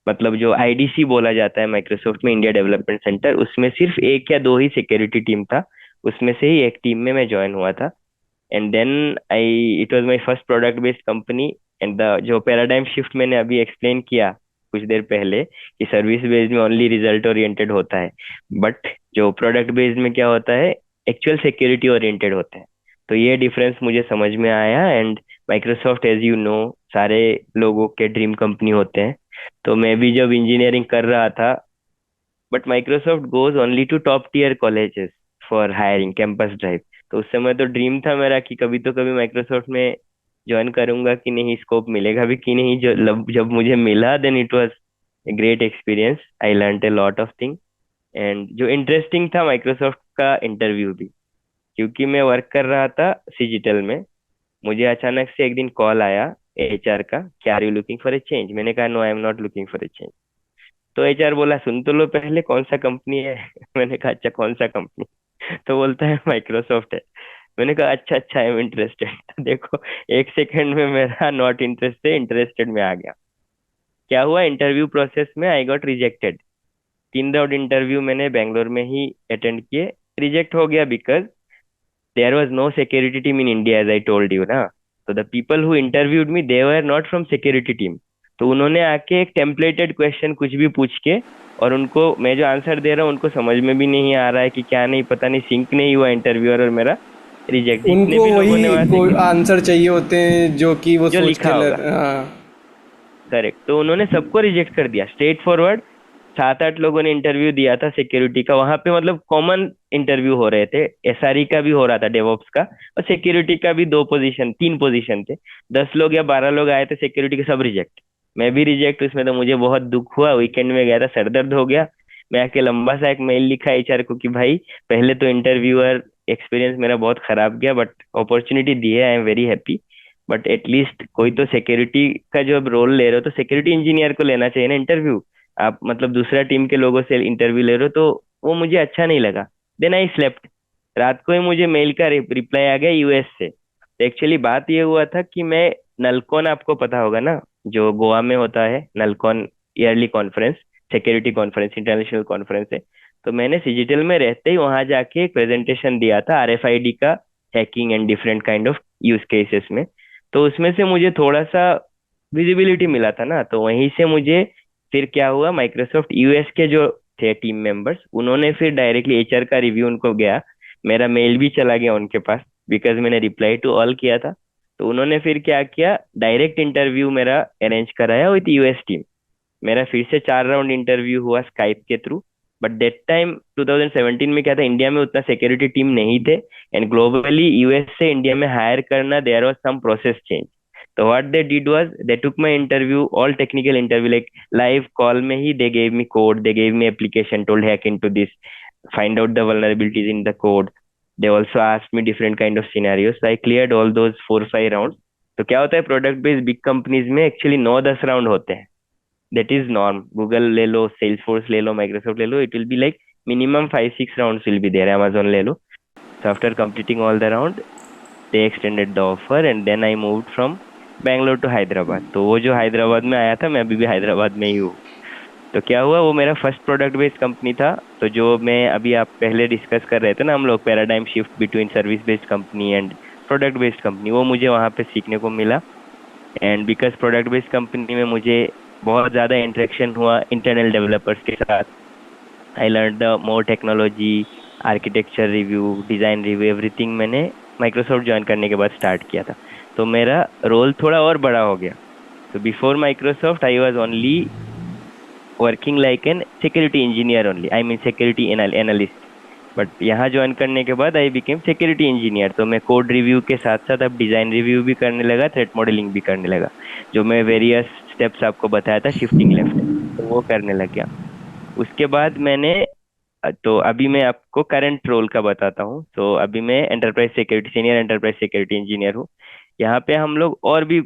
मतलब जो आईडीसी बोला जाता है माइक्रोसॉफ्ट में, इंडिया डेवलपमेंट सेंटर, उसमें सिर्फ एक या दो ही सिक्योरिटी टीम था. उसमें से ही एक टीम में मैं ज्वाइन हुआ था. And then it was my first product based company. And the जो पैराडाइम शिफ्ट मैंने अभी एक्सप्लेन किया कुछ देर पहले कि सर्विस बेस्ड में ओनली रिजल्ट ओरिएंटेड होता है, बट जो प्रोडक्ट बेस्ड में क्या होता है, एक्चुअल सिक्योरिटी ओरिएंटेड होता है. तो ये डिफरेंस मुझे समझ में आया. And Microsoft Edge you no सारे लोगों के ड्रीम कंपनी होते हैं. तो मैं भी जब इंजीनियरिंग कर रहा था, but Microsoft goes only to top tier colleges for hiring, campus drive. तो उस समय तो ड्रीम था मेरा कि कभी तो कभी माइक्रोसॉफ्ट में ज्वाइन करूंगा कि नहीं, स्कोप मिलेगा भी कि नहीं. जब मुझे मिला then it was a great experience. I learned a lot of thing. And जो इंटरेस्टिंग था माइक्रोसॉफ्ट का इंटरव्यू भी, क्योंकि मैं वर्क कर रहा था Cigital में. मुझे अचानक से एक दिन कॉल आया एचआर का कि are you looking for a change. मैंने कहा no, I am not looking for a change. तो एचआर बोला सुन तो लो पहले कौन सा कंपनी है. मैंने कहा अच्छा कौन सा कंपनी. तो बोलता है माइक्रोसॉफ्ट है. मैंने कहा अच्छा अच्छा, आई एम इंटरेस्टेड. तो देखो एक सेकंड में मेरा नॉट इंटरेस्टेड इंटरेस्टेड में आ गया. क्या हुआ, इंटरव्यू प्रोसेस में I got rejected. 3 round interview मैंने बैंगलोर में ही अटेंड किए, रिजेक्ट हो गया because there was no security team in India as I told you ना. तो the people who interviewed me they were not from security team. तो उन्होंने आके एक टेम्पलेटेड क्वेश्चन कुछ भी पूछ के, और उनको मैं जो आंसर दे रहा हूँ उनको समझ में भी नहीं आ रहा है कि क्या, नहीं पता नहीं, सिंक नहीं हुआ इंटरव्यूअर और मेरा. रिजेक्ट, जितने उनको भी लोगों ने वही वहां से कोई आंसर चाहिए होते हैं जो कि वो जो सोच लिखा के होगा, हाँ। करेक्ट। तो उन्होंने सबको रिजेक्ट कर दिया स्ट्रेट फॉरवर्ड। 7-8 लोगों ने इंटरव्यू दिया था सिक्योरिटी का वहां पे, मतलब कॉमन इंटरव्यू हो रहे थे। एसआरई का भी हो रहा था, डेवऑप्स का, और सिक्योरिटी का भी 2 पोजीशन 3 पोजीशन थे। 10 लोग या 12 लोग आए थे सिक्योरिटी के, सब रिजेक्ट। मैं भी रिजेक्ट उसमें, तो मुझे बहुत दुख हुआ। वीकेंड में गया था, सर दर्द हो गया। मैं आके लंबा सा एक मेल लिखा एचआर को कि भाई, पहले तो इंटरव्यूअर एक्सपीरियंस मेरा बहुत खराब गया, बट अपॉर्चुनिटी दी है, आई am very happy. But at least कोई तो सिक्योरिटी का जो अब रोल ले रहे हो, तो सिक्योरिटी इंजीनियर को लेना चाहिए ना इंटरव्यू। आप मतलब दूसरा टीम के लोगों से इंटरव्यू ले रहे हो, तो वो मुझे अच्छा नहीं लगा। Then I slept. रात को ही मुझे मेल का रिप्लाई आ गया यूएस से। तो एक्चुअली बात ये हुआ था कि मैं नलकॉन, आपको पता होगा ना, जो गोवा में होता है nullcon, yearly conference, security conference, international conference है। तो मैंने सिजिटल में रहते ही वहां जाके एक प्रेजेंटेशन दिया था आरएफआईडी का, hacking and different kind of use cases में। तो उसमें से मुझे थोड़ा सा विजिबिलिटी मिला था ना, तो वहीं से मुझे फिर क्या हुआ, माइक्रोसॉफ्ट यूएस के जो थे टीम मेंबर्स, उन्होंने फिर डायरेक्टली एचआर का रिव्यू उनको गया। मेरा मेल भी चला गया उनके पास, बिकॉज मैंने रिप्लाई टू ऑल किया था। तो उन्होंने फिर क्या किया, डायरेक्ट इंटरव्यू मेरा अरेंज कराया विथ यूएस टीम। मेरा फिर से 4 राउंड इंटरव्यू हुआ स्काइप के थ्रू। बट डेट टाइम 2017 में क्या था, इंडिया में उतना सिक्योरिटी टीम नहीं थे, एंड ग्लोबली यूएस से इंडिया में हायर करना, there was some process change. तो what they did was, they took my interview, all technical interview, like live call में ही they gave me code, they gave me application, told hack into this, find out the vulnerabilities in the code. They also asked me different kind of scenarios. So I cleared all those 4-5 rounds. तो क्या होता है, product based big companies में actually 9-10 round होते हैं। That is norm. Google ले लो, Salesforce ले लो, माइक्रोसॉफ्ट ले लो, it will be like minimum 5-6 rounds will be there. Amazon ले लो। So after completing all the round, they extended the offer and then I moved from Bangalore to Hyderabad. तो वो जो हैदराबाद में आया था, मैं अभी भी हैदराबाद में ही हूँ। तो क्या हुआ, वो मेरा फर्स्ट प्रोडक्ट बेस्ड कंपनी था। तो जो मैं अभी, आप पहले डिस्कस कर रहे थे ना हम लोग, paradigm shift between service based company and product based company, वो मुझे वहाँ पे सीखने को मिला। And because product based company में मुझे बहुत ज़्यादा इंटरेक्शन हुआ इंटरनल डेवलपर्स के साथ। I learn the more technology, architecture review, design review, everything मैंने माइक्रोसॉफ्ट ज्वाइन करने के बाद स्टार्ट किया था। तो मेरा रोल थोड़ा और बड़ा हो गया। तो before Microsoft I was only working like an security engineer only, I mean security analyst. But यहाँ ज्वाइन करने के बाद आई बिकेम सिक्योरिटी इंजीनियर। तो मैं कोड रिव्यू के साथ साथ अब डिजाइन रिव्यू भी करने लगा, थ्रेट मॉडलिंग भी करने लगा। जो मैं वेरियस स्टेप्स आपको बताया था शिफ्टिंग लेफ्ट, तो वो करने लग गया। उसके बाद मैंने तो अभी मैं आपको करंट रोल का बताता हूँ। तो अभी मैं enterprise security, senior enterprise security engineer हूँ। यहाँ पे हम लोग और भी,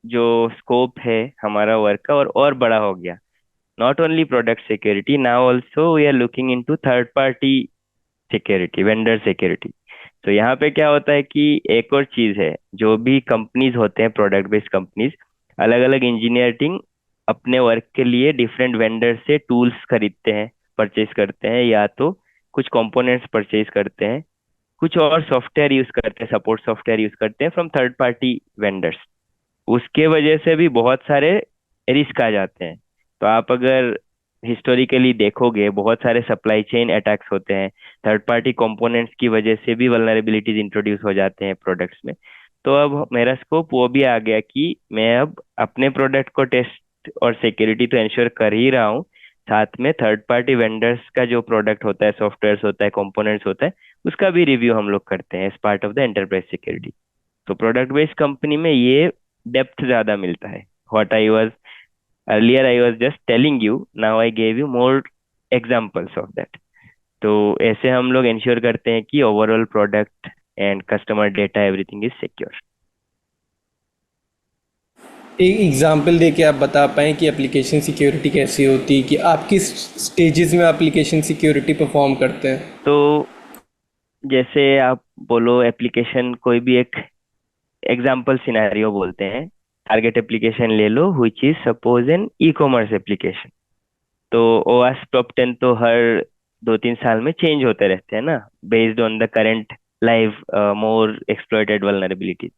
जो स्कोप है हमारा वर्क का, और बड़ा हो गया। not only product security, now also we are looking into third party security, vendor security। तो यहाँ पे क्या होता है कि एक और चीज है, जो भी कंपनीज होते हैं प्रोडक्ट बेस्ड कंपनीज, अलग अलग इंजीनियर टीम अपने वर्क के लिए डिफरेंट वेंडर से टूल्स खरीदते हैं, परचेज करते हैं, या तो कुछ कंपोनेंट्स परचेज करते हैं, कुछ और सॉफ्टवेयर यूज करते हैं, सपोर्ट सॉफ्टवेयर यूज करते हैं फ्रॉम थर्ड पार्टी वेंडर्स। उसके वजह से भी बहुत सारे रिस्क आ जाते हैं। तो आप अगर हिस्टोरिकली देखोगे, बहुत सारे सप्लाई चेन अटैक्स होते हैं, थर्ड पार्टी कंपोनेंट्स की वजह से भी वल्नरेबिलिटीज इंट्रोड्यूस हो जाते हैं प्रोडक्ट्स में। तो अब मेरा स्कोप वो भी आ गया कि मैं अब अपने प्रोडक्ट को टेस्ट और सिक्योरिटी तो इंश्योर कर ही रहा हूँ, साथ में थर्ड पार्टी वेंडर्स का जो प्रोडक्ट होता है, सॉफ्टवेयर होता है, कंपोनेंट्स होता है, उसका भी रिव्यू हम लोग करते हैं as part of the enterprise security. तो प्रोडक्ट बेस्ड कंपनी में ये डेप्थ ज्यादा मिलता है। What I was earlier I was just telling you, now I gave you more examples of that. तो ऐसे हम लोग इंश्योर करते हैं कि overall product and customer data everything is secure. एक एग्जांपल दे के आप बता पाएँ कि एप्लीकेशन सिक्योरिटी कैसी होती है, कि आप किस स्टेजेस में एप्लीकेशन सिक्योरिटी परफॉर्म करते हैं। तो जैसे आप बोलो, एप्लीकेशन कोई भी एक एग्जांपल सिनेरियो बोलते हैं, टारगेट एप्लीकेशन ले लो, which is suppose an e commerce application. तो ओएस टॉप 10 तो हर 2-3 साल में चेंज होते रहते हैं ना, based on the current live more exploited vulnerabilities.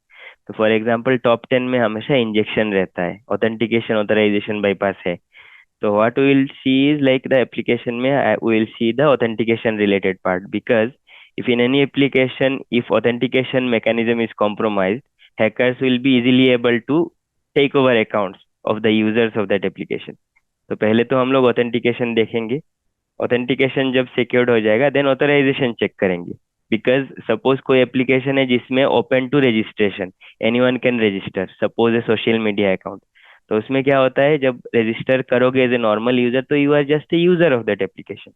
तो फॉर एग्जांपल टॉप 10 में हमेशा इंजेक्शन रहता है, ऑथेंटिकेशन ऑथराइजेशन बाईपास है। तो what we will see is like the application में we will see the authentication related part, because If in any application, if authentication mechanism is compromised, hackers will be easily able to take over accounts of the users of that application. तो पहले तो हम लोग authentication देखेंगे. Authentication जब secured हो जाएगा then authorization check करेंगे. बिकॉज सपोज कोई एप्लीकेशन है जिसमें open to registration, anyone can register, suppose a social media account. तो उसमें क्या होता है, जब रजिस्टर करोगे एज ए नॉर्मल यूजर तो you are just a user of that application.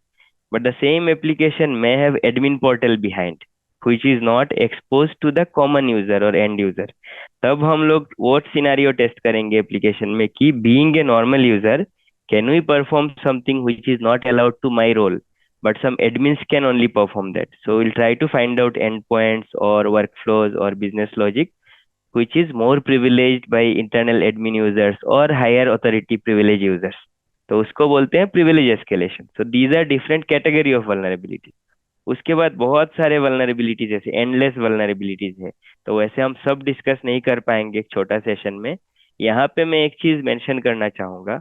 But the same application may have admin portal behind, which is not exposed to the common user or end user. तब हम लोग वो scenario test करेंगे application में कि being a normal user, can we perform something which is not allowed to my role, but some admins can only perform that. So we'll try to find out endpoints or workflows or business logic which is more privileged by internal admin users or higher authority privilege users. तो उसको बोलते हैं privilege escalation. So these are different category of vulnerability. उसके बाद बहुत सारे vulnerabilities जैसे endless vulnerabilities है, तो वैसे हम सब डिस्कस नहीं कर पाएंगे एक छोटा सेशन में. यहाँ पे मैं एक चीज मेंशन करना चाहूंगा.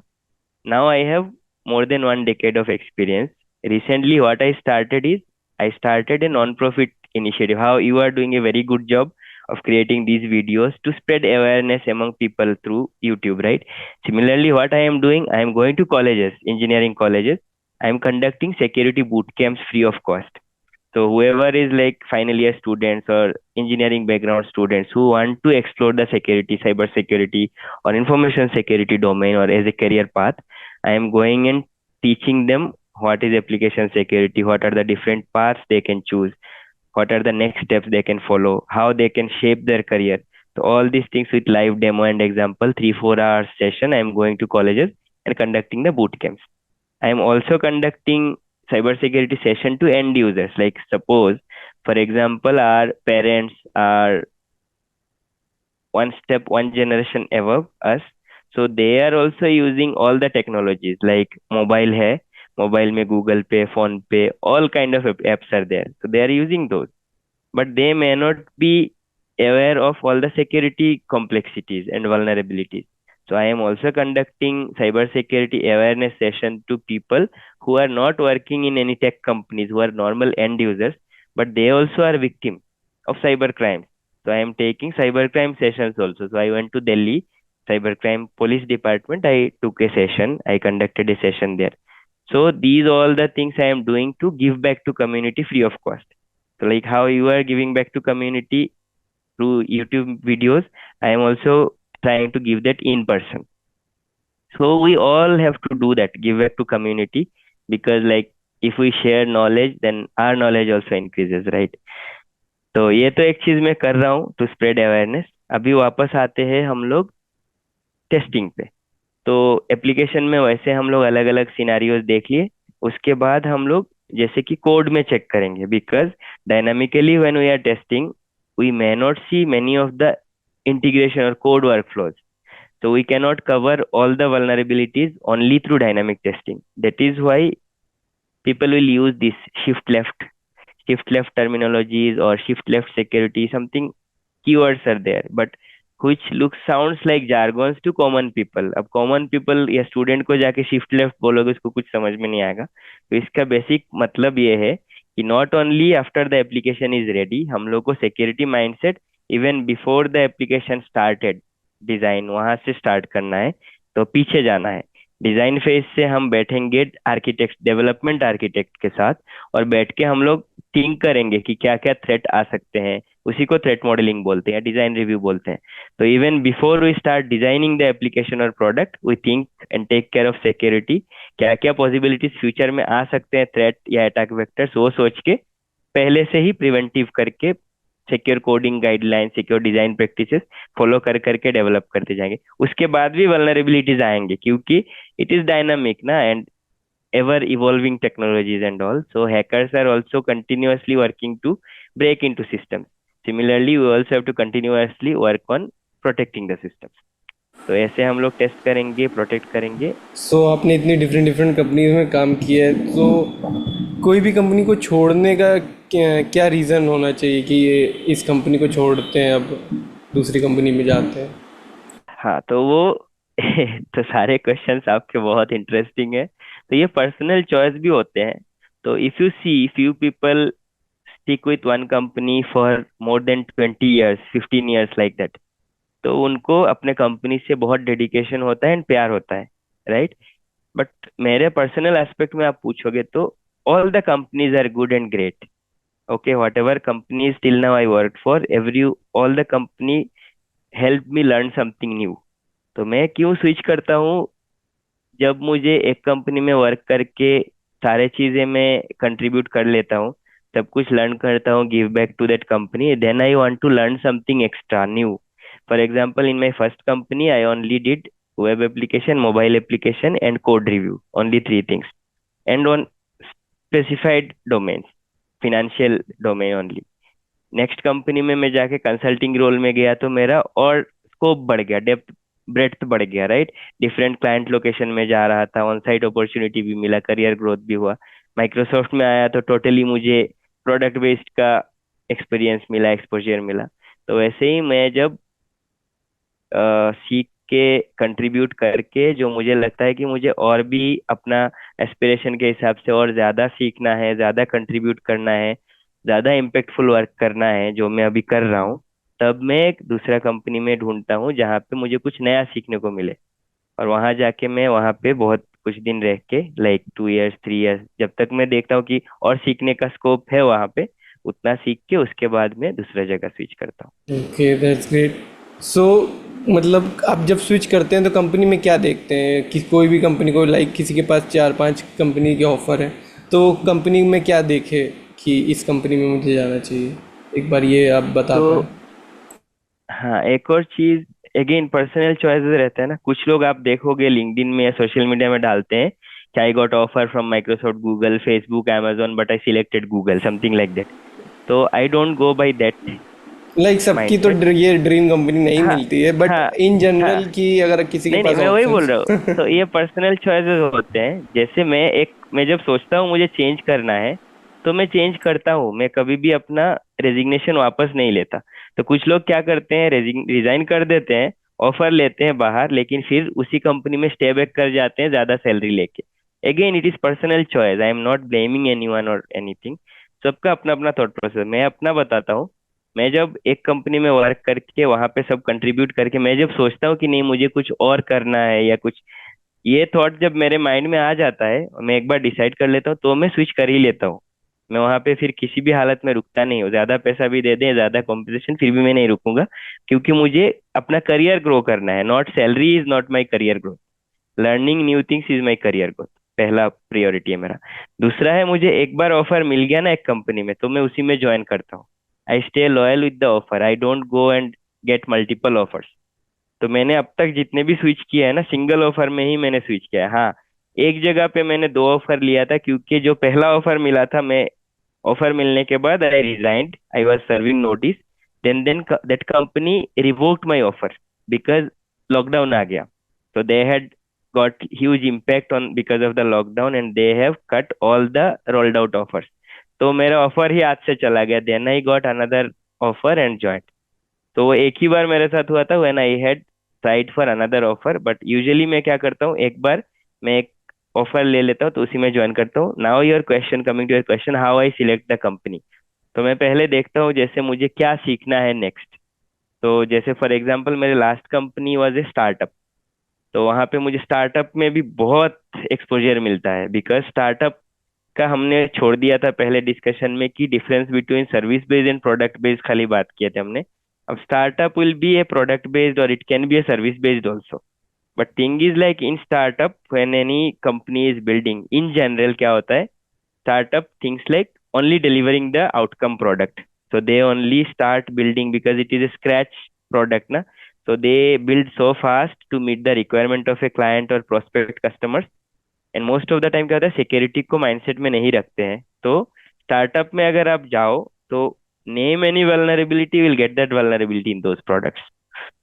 Now I have more than 1 decade of experience. Recently, what I started is I started a non-profit initiative. How you are doing a very good job of creating these videos to spread awareness among people through YouTube, right? Similarly, what I am doing, I am going to colleges, engineering colleges. I am conducting security boot camps free of cost. So whoever is like final year students or engineering background students who want to explore the security, cyber security or information security domain or as a career path, I am going and teaching them what is application security, what are the different paths they can choose, what are the next steps they can follow, how they can shape their career. So all these things with live demo and example, 3-4 hours session, I am going to colleges and conducting the boot camps. I am also conducting cybersecurity session to end users. Like suppose, for example, our parents are one generation above us. So they are also using all the technologies like mobile hai, mobile mein Google Pay, Phone Pay, all kind of apps are there. So they are using those, but they may not be aware of all the security complexities and vulnerabilities. So I am also conducting cybersecurity awareness session to people who are not working in any tech companies, who are normal end users, but they also are victim of cyber crimes. So I am taking cybercrime sessions also. So I went to Delhi Cybercrime Police Department. I took a session. I conducted a session there. So these all the things I am doing to give back to community free of cost. So like how you are giving back to community through YouTube videos, I am also trying to give that in person. So we all have to do that, give back to community, because like if we share knowledge, then our knowledge also increases, right? तो ये तो एक चीज मैं कर रहा हूँ to spread awareness. अभी वापस आते हैं हम लोग टेस्टिंग पे. तो एप्लीकेशन में वैसे हम लोग अलग अलग सिनारियोज देख लिए. उसके बाद हम लोग जैसे कि कोड में चेक करेंगे, because dynamically when we are testing we may not see many of the integration or code workflows. So we cannot cover all the vulnerabilities only through dynamic testing. That is why people will use this shift left terminologies or shift left security, something keywords are there, but which sounds like jargons to common people. अब common people या student को जाके shift left बोलोगे उसको कुछ समझ में नहीं आएगा. तो इसका basic मतलब ये है कि not only after the application is ready, हम लोग को security mindset even before the application started design वहां से start करना है. तो पीछे जाना है. डिजाइन फेज से हम बैठेंगे आर्किटेक्ट, डेवलपमेंट आर्किटेक्ट के साथ, और बैठ के हम लोग थिंक करेंगे कि क्या क्या थ्रेट आ सकते हैं. उसी को थ्रेट मॉडलिंग बोलते हैं, डिजाइन रिव्यू बोलते हैं. तो even before we start designing the application और product, we think and take care of security. क्या क्या पॉसिबिलिटीज फ्यूचर में आ सकते हैं थ्रेट या अटैक वेक्टर्स, वो सोच के पहले से ही प्रिवेंटिव करके secure coding guideline, secure design practices follow कर करके डेवलप करते जाएंगे. उसके बाद भी वल्नरेबिलिटीज आएंगे क्योंकि इट इज डायनामिक ना, and ever evolving technologies and all. So hackers are also continuously working to break into systems. Similarly, we also have to continuously work on protecting the systems. तो ऐसे हम लोग test करेंगे, protect करेंगे. सो आपने इतनी different companies में काम किया है, तो कोई भी कंपनी को छोड़ने का क्या रीज़न होना चाहिए कि ये इस कंपनी को छोड़ते हैं, अब दूसरी कंपनी में जाते हैं? हाँ, तो वो तो सारे क्वेश्चंस आपके बहुत इंटरेस्टिंग है. तो ये पर्सनल चॉइस भी होते हैं. तो if you see few people stick with one company for more than 20 years, 15 years like that. तो उनको अपने कंपनी से बहुत डेडिकेशन होता है एंड प्यार होता है, राइट? बट मेरे पर्सनल एस्पेक्ट में आप पूछोगे तो all the companies are good and great. Okay, whatever companies till now I worked for, all the company helped me learn something new. तो मैं क्यों स्विच करता हूँ? जब मुझे एक कंपनी में वर्क करके सारे चीजें मैं कंट्रीब्यूट कर लेता हूँ, सब कुछ लर्न करता हूँ, give back to that company, then I want to learn something extra new. For example, in my first company I only did web application, mobile application, and code review. Only three things. And on specified domains, financial domain only. Next company में मैं जाके consulting role में गया तो मेरा और scope बढ़ गया, डेप्थ ब्रेड्थ बढ़ गया, राइट? डिफरेंट क्लाइंट लोकेशन में जा रहा था, ऑन साइट अपॉर्चुनिटी भी मिला, करियर ग्रोथ भी हुआ. माइक्रोसॉफ्ट में आया तो टोटली मुझे प्रोडक्ट बेस्ड का एक्सपीरियंस मिला, एक्सपोजर मिला. तो वैसे ही मैं जब सीख के कंट्रीब्यूट करके जो मुझे लगता है कि मुझे और भी अपना एस्पिरेशन के हिसाब से और ज्यादा सीखना है, ज्यादा कंट्रीब्यूट करना है, ज्यादा इम्पेक्टफुल वर्क करना है जो मैं अभी कर रहा हूँ, तब मैं एक दूसरा कंपनी में ढूंढता हूँ जहाँ पे मुझे कुछ नया सीखने को मिले. और वहां जाके मैं वहां पे बहुत कुछ दिन रह के, लाइक 2 years 3 years, जब तक मैं देखता हूँ कि और सीखने का स्कोप है वहां पे, उतना सीख के उसके बाद मैं दूसरा जगह स्विच करता हूँ. Okay, that's great. सो मतलब आप जब स्विच करते हैं तो कंपनी में क्या देखते हैं कि कोई भी कंपनी को, लाइक किसी के पास 4-5 कंपनी के ऑफ़र है तो कंपनी में क्या देखे कि इस कंपनी में मुझे जाना चाहिए? एक बार ये आप बता तो पाएँ. हाँ, एक और चीज, अगेन पर्सनल चॉइसेस रहते हैं ना. कुछ लोग आप देखोगे लिंक्डइन में या सोशल मीडिया में डालते हैं कि I got offer from Microsoft, Google, Facebook, amazon, but I selected Google, something like that. तो I don't go by that like सबकी तो माइंडसेट. ये ड्रीम कंपनी नहीं हाँ, मिलती है, बट हाँ, इन हाँ. जनरल की अगर किसी के नहीं, नहीं, पास मैं वही बोल ऑप्शंस. रहा हूँ. तो ये पर्सनल चॉइसेस होते हैं. जैसे मैं जब सोचता हूँ मुझे चेंज करना है, तो मैं चेंज करता हूँ. मैं कभी भी अपना रेजिग्नेशन वापस नहीं लेता. तो कुछ लोग क्या करते हैं, रिजाइन कर देते हैं, ऑफर लेते हैं बाहर, लेकिन फिर उसी कंपनी में स्टे बैक कर जाते हैं ज्यादा सैलरी लेके. Again it is personal choice, I am not blaming anyone और एनीथिंग. सबका अपना अपना थॉट प्रोसेस. मैं अपना बताता हूँ. मैं जब एक कंपनी में वर्क करके वहां पे सब कंट्रीब्यूट करके मैं जब सोचता हूँ कि नहीं मुझे कुछ और करना है या कुछ, ये थॉट जब मेरे माइंड में आ जाता है और मैं एक बार डिसाइड कर लेता हूँ, तो मैं स्विच कर ही लेता हूँ. मैं वहां पे फिर किसी भी हालत में रुकता नहीं हूँ. ज्यादा पैसा भी दे दें, ज्यादा कॉम्पिटिशन, फिर भी मैं नहीं रुकूंगा. क्योंकि मुझे अपना करियर ग्रो करना है. Not salary is not my career growth. Learning new things is my career growth. पहला प्रियोरिटी है मेरा. दूसरा है, मुझे एक बार ऑफर मिल गया ना एक कंपनी में, तो मैं उसी में ज्वाइन करता हूँ. I stay loyal with the offer, I don't go and get multiple offers. तो मैंने अब तक जितने भी स्विच किया है ना, सिंगल ऑफर में ही मैंने स्विच किया है. हाँ, एक जगह पे मैंने 2 ऑफर लिया था, क्योंकि जो पहला ऑफर मिला था, मैं ऑफर मिलने के बाद I resigned, I was serving notice. Then that company revoked my offer because lockdown आ गया. So they had got huge impact on because of the lockdown, and they have cut all the rolled out offers. तो मेरा offer ही हाथ से चला गया. Then I got another offer and join. तो वो एक ही बार मेरे साथ हुआ था when I had tried for another offer. But usually मैं क्या करता हूँ, एक बार मैं एक ऑफर ले लेता हूँ तो उसी में ज्वाइन करता हूँ. Now your question, coming to your question, how I select the company. तो मैं पहले देखता हूँ जैसे मुझे क्या सीखना है नेक्स्ट. तो जैसे फॉर एग्जाम्पल मेरे last company was a startup. तो वहां पे मुझे स्टार्टअप में भी बहुत एक्सपोजर मिलता है, बिकॉज स्टार्टअप का हमने छोड़ दिया था पहले डिस्कशन में कि difference between service based and product based खाली बात किए थे हमने. अब startup will be a product based और it can be a service based also. But thing is like in startup when any company is building, in general क्या होता है, startup things like only delivering the outcome product. So they only start building because it is a scratch product na. So they build so fast to meet the requirement of a client or prospect customers. And most of the time क्या होता है, security को mindset में नहीं रखते हैं. तो startup में अगर आप जाओ तो name any vulnerability, will get that vulnerability in those products.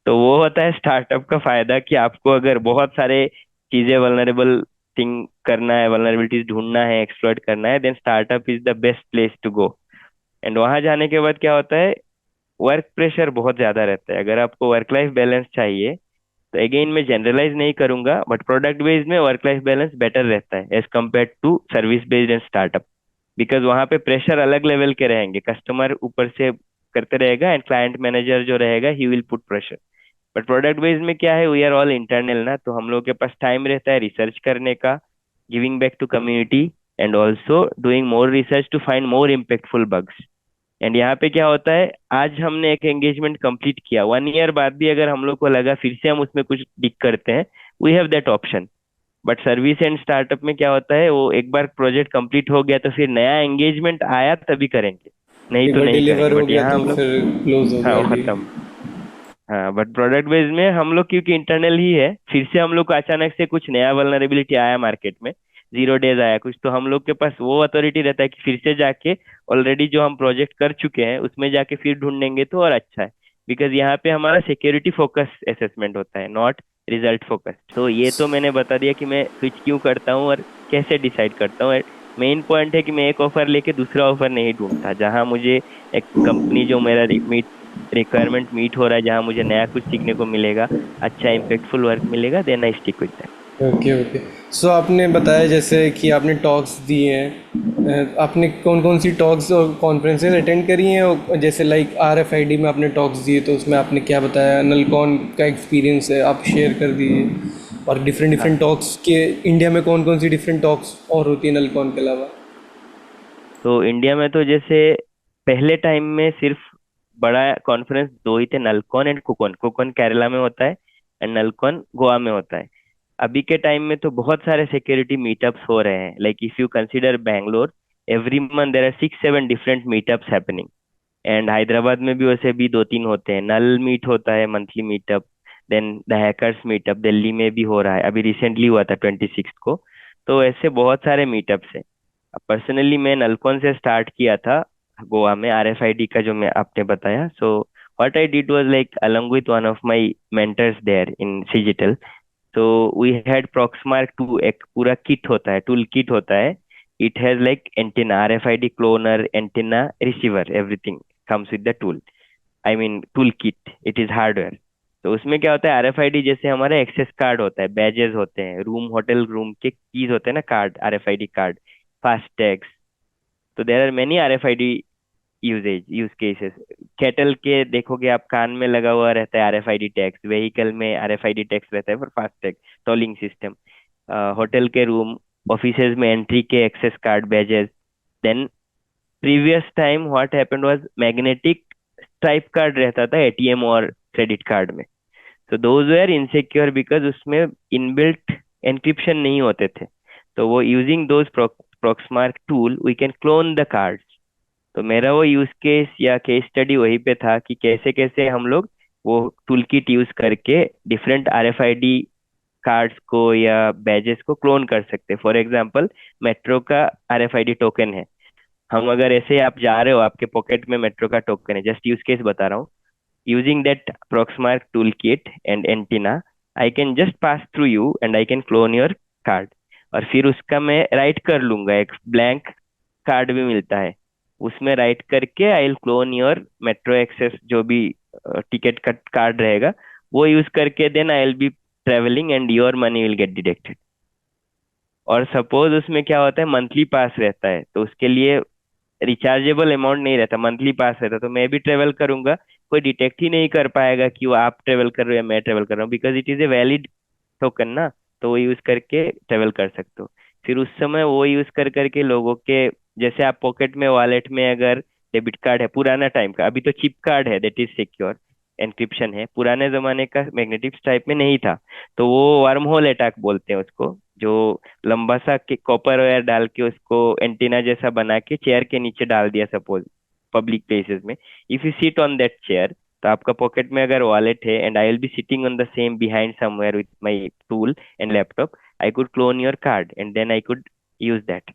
तो वो होता है स्टार्टअप का फायदा कि आपको अगर बहुत सारे चीजें वल्नरेबल थिंग करना है, वल्नरेबिलिटीज ढूंढना है, एक्सप्लॉइट करना है, then startup is the best place to go. And वहां जाने के बाद क्या होता है, वर्क प्रेशर बहुत ज्यादा रहता है. अगर आपको वर्क लाइफ बैलेंस चाहिए, तो अगेन मैं जनरलाइज नहीं करूंगा, बट प्रोडक्ट बेस्ड में वर्क लाइफ बैलेंस बेटर रहता है as compare to service based and startup. Because वहां पे प्रेशर अलग लेवल के रहेंगे, कस्टमर ऊपर से करते रहेगा एंड क्लाइंट मैनेजर जो रहेगा he will put pressure. But product base में क्या है, वी आर ऑल इंटरनल ना, तो हम लोग के पास टाइम रहता है रिसर्च करने का, giving back to community, and also doing more research to find more impactful bugs. And यहाँ पे क्या होता है, आज हमने एक एंगेजमेंट कंप्लीट किया, 1 ईयर बाद भी अगर हम लोग को लगा फिर से हम उसमें कुछ डिक करते हैं, we have that option. But service and startup में क्या होता है, वो एक बार प्रोजेक्ट कंप्लीट हो गया तो फिर नया एंगेजमेंट आया तभी करेंगे, नहीं एक तो बार नहीं डिलीवर करेंगे। हो बट गया यहाँ तो हम लोग, फिर क्लोज हो हाँ गया वो जी। खत्म। हाँ बट प्रोडक्ट बेस में हम लोग क्योंकि इंटरनल ही है, फिर से हम लोग को अचानक से कुछ नया वल्नरेबिलिटी आया मार्केट में, 0 डेज आया कुछ, तो हम लोग के पास वो अथॉरिटी रहता है कि फिर से जाके ऑलरेडी जो हम प्रोजेक्ट कर चुके हैं उसमें जाके फिर ढूंढेंगे तो और अच्छा है। बिकॉज यहाँ पे हमारा सिक्योरिटी फोकस असेसमेंट होता है, नॉट रिजल्ट फोकस। तो ये तो मैंने बता दिया कि मैं स्विच क्यों करता हूँ और कैसे डिसाइड करता हूँ। मेन पॉइंट है कि मैं एक ऑफर लेके दूसरा ऑफर नहीं ढूंढता, जहाँ मुझे एक कंपनी जो मेरा रिक्वायरमेंट मीट हो रहा है, जहाँ मुझे नया कुछ सीखने को मिलेगा, अच्छा इम्पेक्टफुल वर्क मिलेगा, then I stick with that. Okay okay. So आपने बताया जैसे कि आपने टॉक्स दिए हैं, आपने कौन कौन सी टॉक्स और कॉन्फ्रेंसेज अटेंड करी हैं, और जैसे लाइक RFID में आपने टॉक्स दिए तो उसमें आपने क्या बताया, नलकॉन का एक्सपीरियंस है आप शेयर कर दीजिए, और डिफरेंट डिफरेंट हाँ, टॉक्स के इंडिया में कौन कौन सी डिफरेंट टॉक्स और होती है नलकॉन के अलावा। तो इंडिया में तो जैसे पहले टाइम में सिर्फ बड़ा कॉन्फ्रेंस दो ही थे, नलकॉन एंड कुकॉन। कुकॉन केरला में होता है एंड नलकॉन गोवा में होता है। अभी के टाइम में तो बहुत सारे सिक्योरिटी मीटअप्स हो रहे हैं, like if you consider Bangalore, every month there are 6-7 different meetups happening. And Hyderabad में भी वैसे भी 2-3 होते हैं, नल मीट होता है monthly meetup, then the hackers meetup Delhi में भी हो रहा है, अभी रिसेंटली हुआ था 26 को। तो ऐसे बहुत सारे मीटअप्स हैं। पर्सनली मैं नलकॉन से स्टार्ट किया था गोवा में, RFID का जो मैं आपने बताया। So what I did was like along with one of my mentors there in Cigital, तो वी हैड प्रॉक्समार्क 2, एक पूरा किट होता है, टूल किट होता है। It has like antenna, RFID cloner, antenna, receiver, everything comes with the tool. I mean tool kit, it is hardware. तो उसमें क्या होता है, RFID जैसे हमारा एक्सेस कार्ड होता है, बैजेस होते हैं, रूम होटल रूम के कीज होते हैं ना, card, RFID card, fast tags. तो there are many RFID use cases. Cattle के देखोगे आप, कान में लगा हुआ रहता है RFID टैग्स, व्हीकल में RFID टैग्स रहता है for fast tag tolling system. Hotel के रूम, ऑफिसेज में एंट्री के access card, badges. Then previous time what happened was magnetic stripe card रहता था ATM और क्रेडिट कार्ड में। तो दोज वेर इनसिक्योर बिकॉज उसमें इनबिल्ट एन्क्रिप्शन नहीं होते थे। तो वो using those Proxmark tool we can clone the cards. तो मेरा वो यूज केस या केस स्टडी वहीं पे था कि कैसे कैसे हम लोग वो टूल किट यूज करके डिफरेंट RFID कार्ड्स को या बैजेस को क्लोन कर सकते। फॉर एग्जांपल, मेट्रो का RFID टोकन है, हम अगर ऐसे आप जा रहे हो, आपके पॉकेट में मेट्रो का टोकन है, जस्ट यूज केस बता रहा हूँ, using that Proxmark tool kit and antenna, I can just pass through you and I can clone your card. और फिर उसका मैं राइट कर लूंगा, एक ब्लैंक कार्ड भी मिलता है, उसमें राइट करके I will clone your metro access जो भी टिकट का कार्ड रहेगा, वो यूज करके then I will be travelling and your money will get deducted. और सपोज उसमें क्या होता है, मंथली पास रहता है, तो उसके लिए रिचार्जेबल अमाउंट नहीं रहता, मंथली पास रहता, तो मैं भी ट्रेवल करूंगा, कोई डिटेक्ट ही नहीं कर पाएगा कि वो आप ट्रेवल कर रहे हो या मैं ट्रेवल कर रहा हूँ, because it is a valid token ना। तो वो यूज करके ट्रेवल कर सकते हो। फिर उस समय वो यूज कर करके लोगों के, जैसे आप पॉकेट में वॉलेट में अगर डेबिट कार्ड है पुराना टाइम का, अभी तो चिप कार्ड है दैट इज सिक्योर, एनक्रिप्शन है, पुराने जमाने का मैग्नेटिक टाइप में नहीं था। तो वो वर्म होल अटैक बोलते हैं उसको, जो लंबा सा कॉपर वायर डाल के उसको एंटीना जैसा बना के चेयर के नीचे डाल दिया, सपोज पब्लिक प्लेसेस में, if you sit on that chair, तो आपका पॉकेट में अगर वॉलेट है and I will be sitting on the same behind somewhere with my tool and laptop, I could clone your card and then I could use that.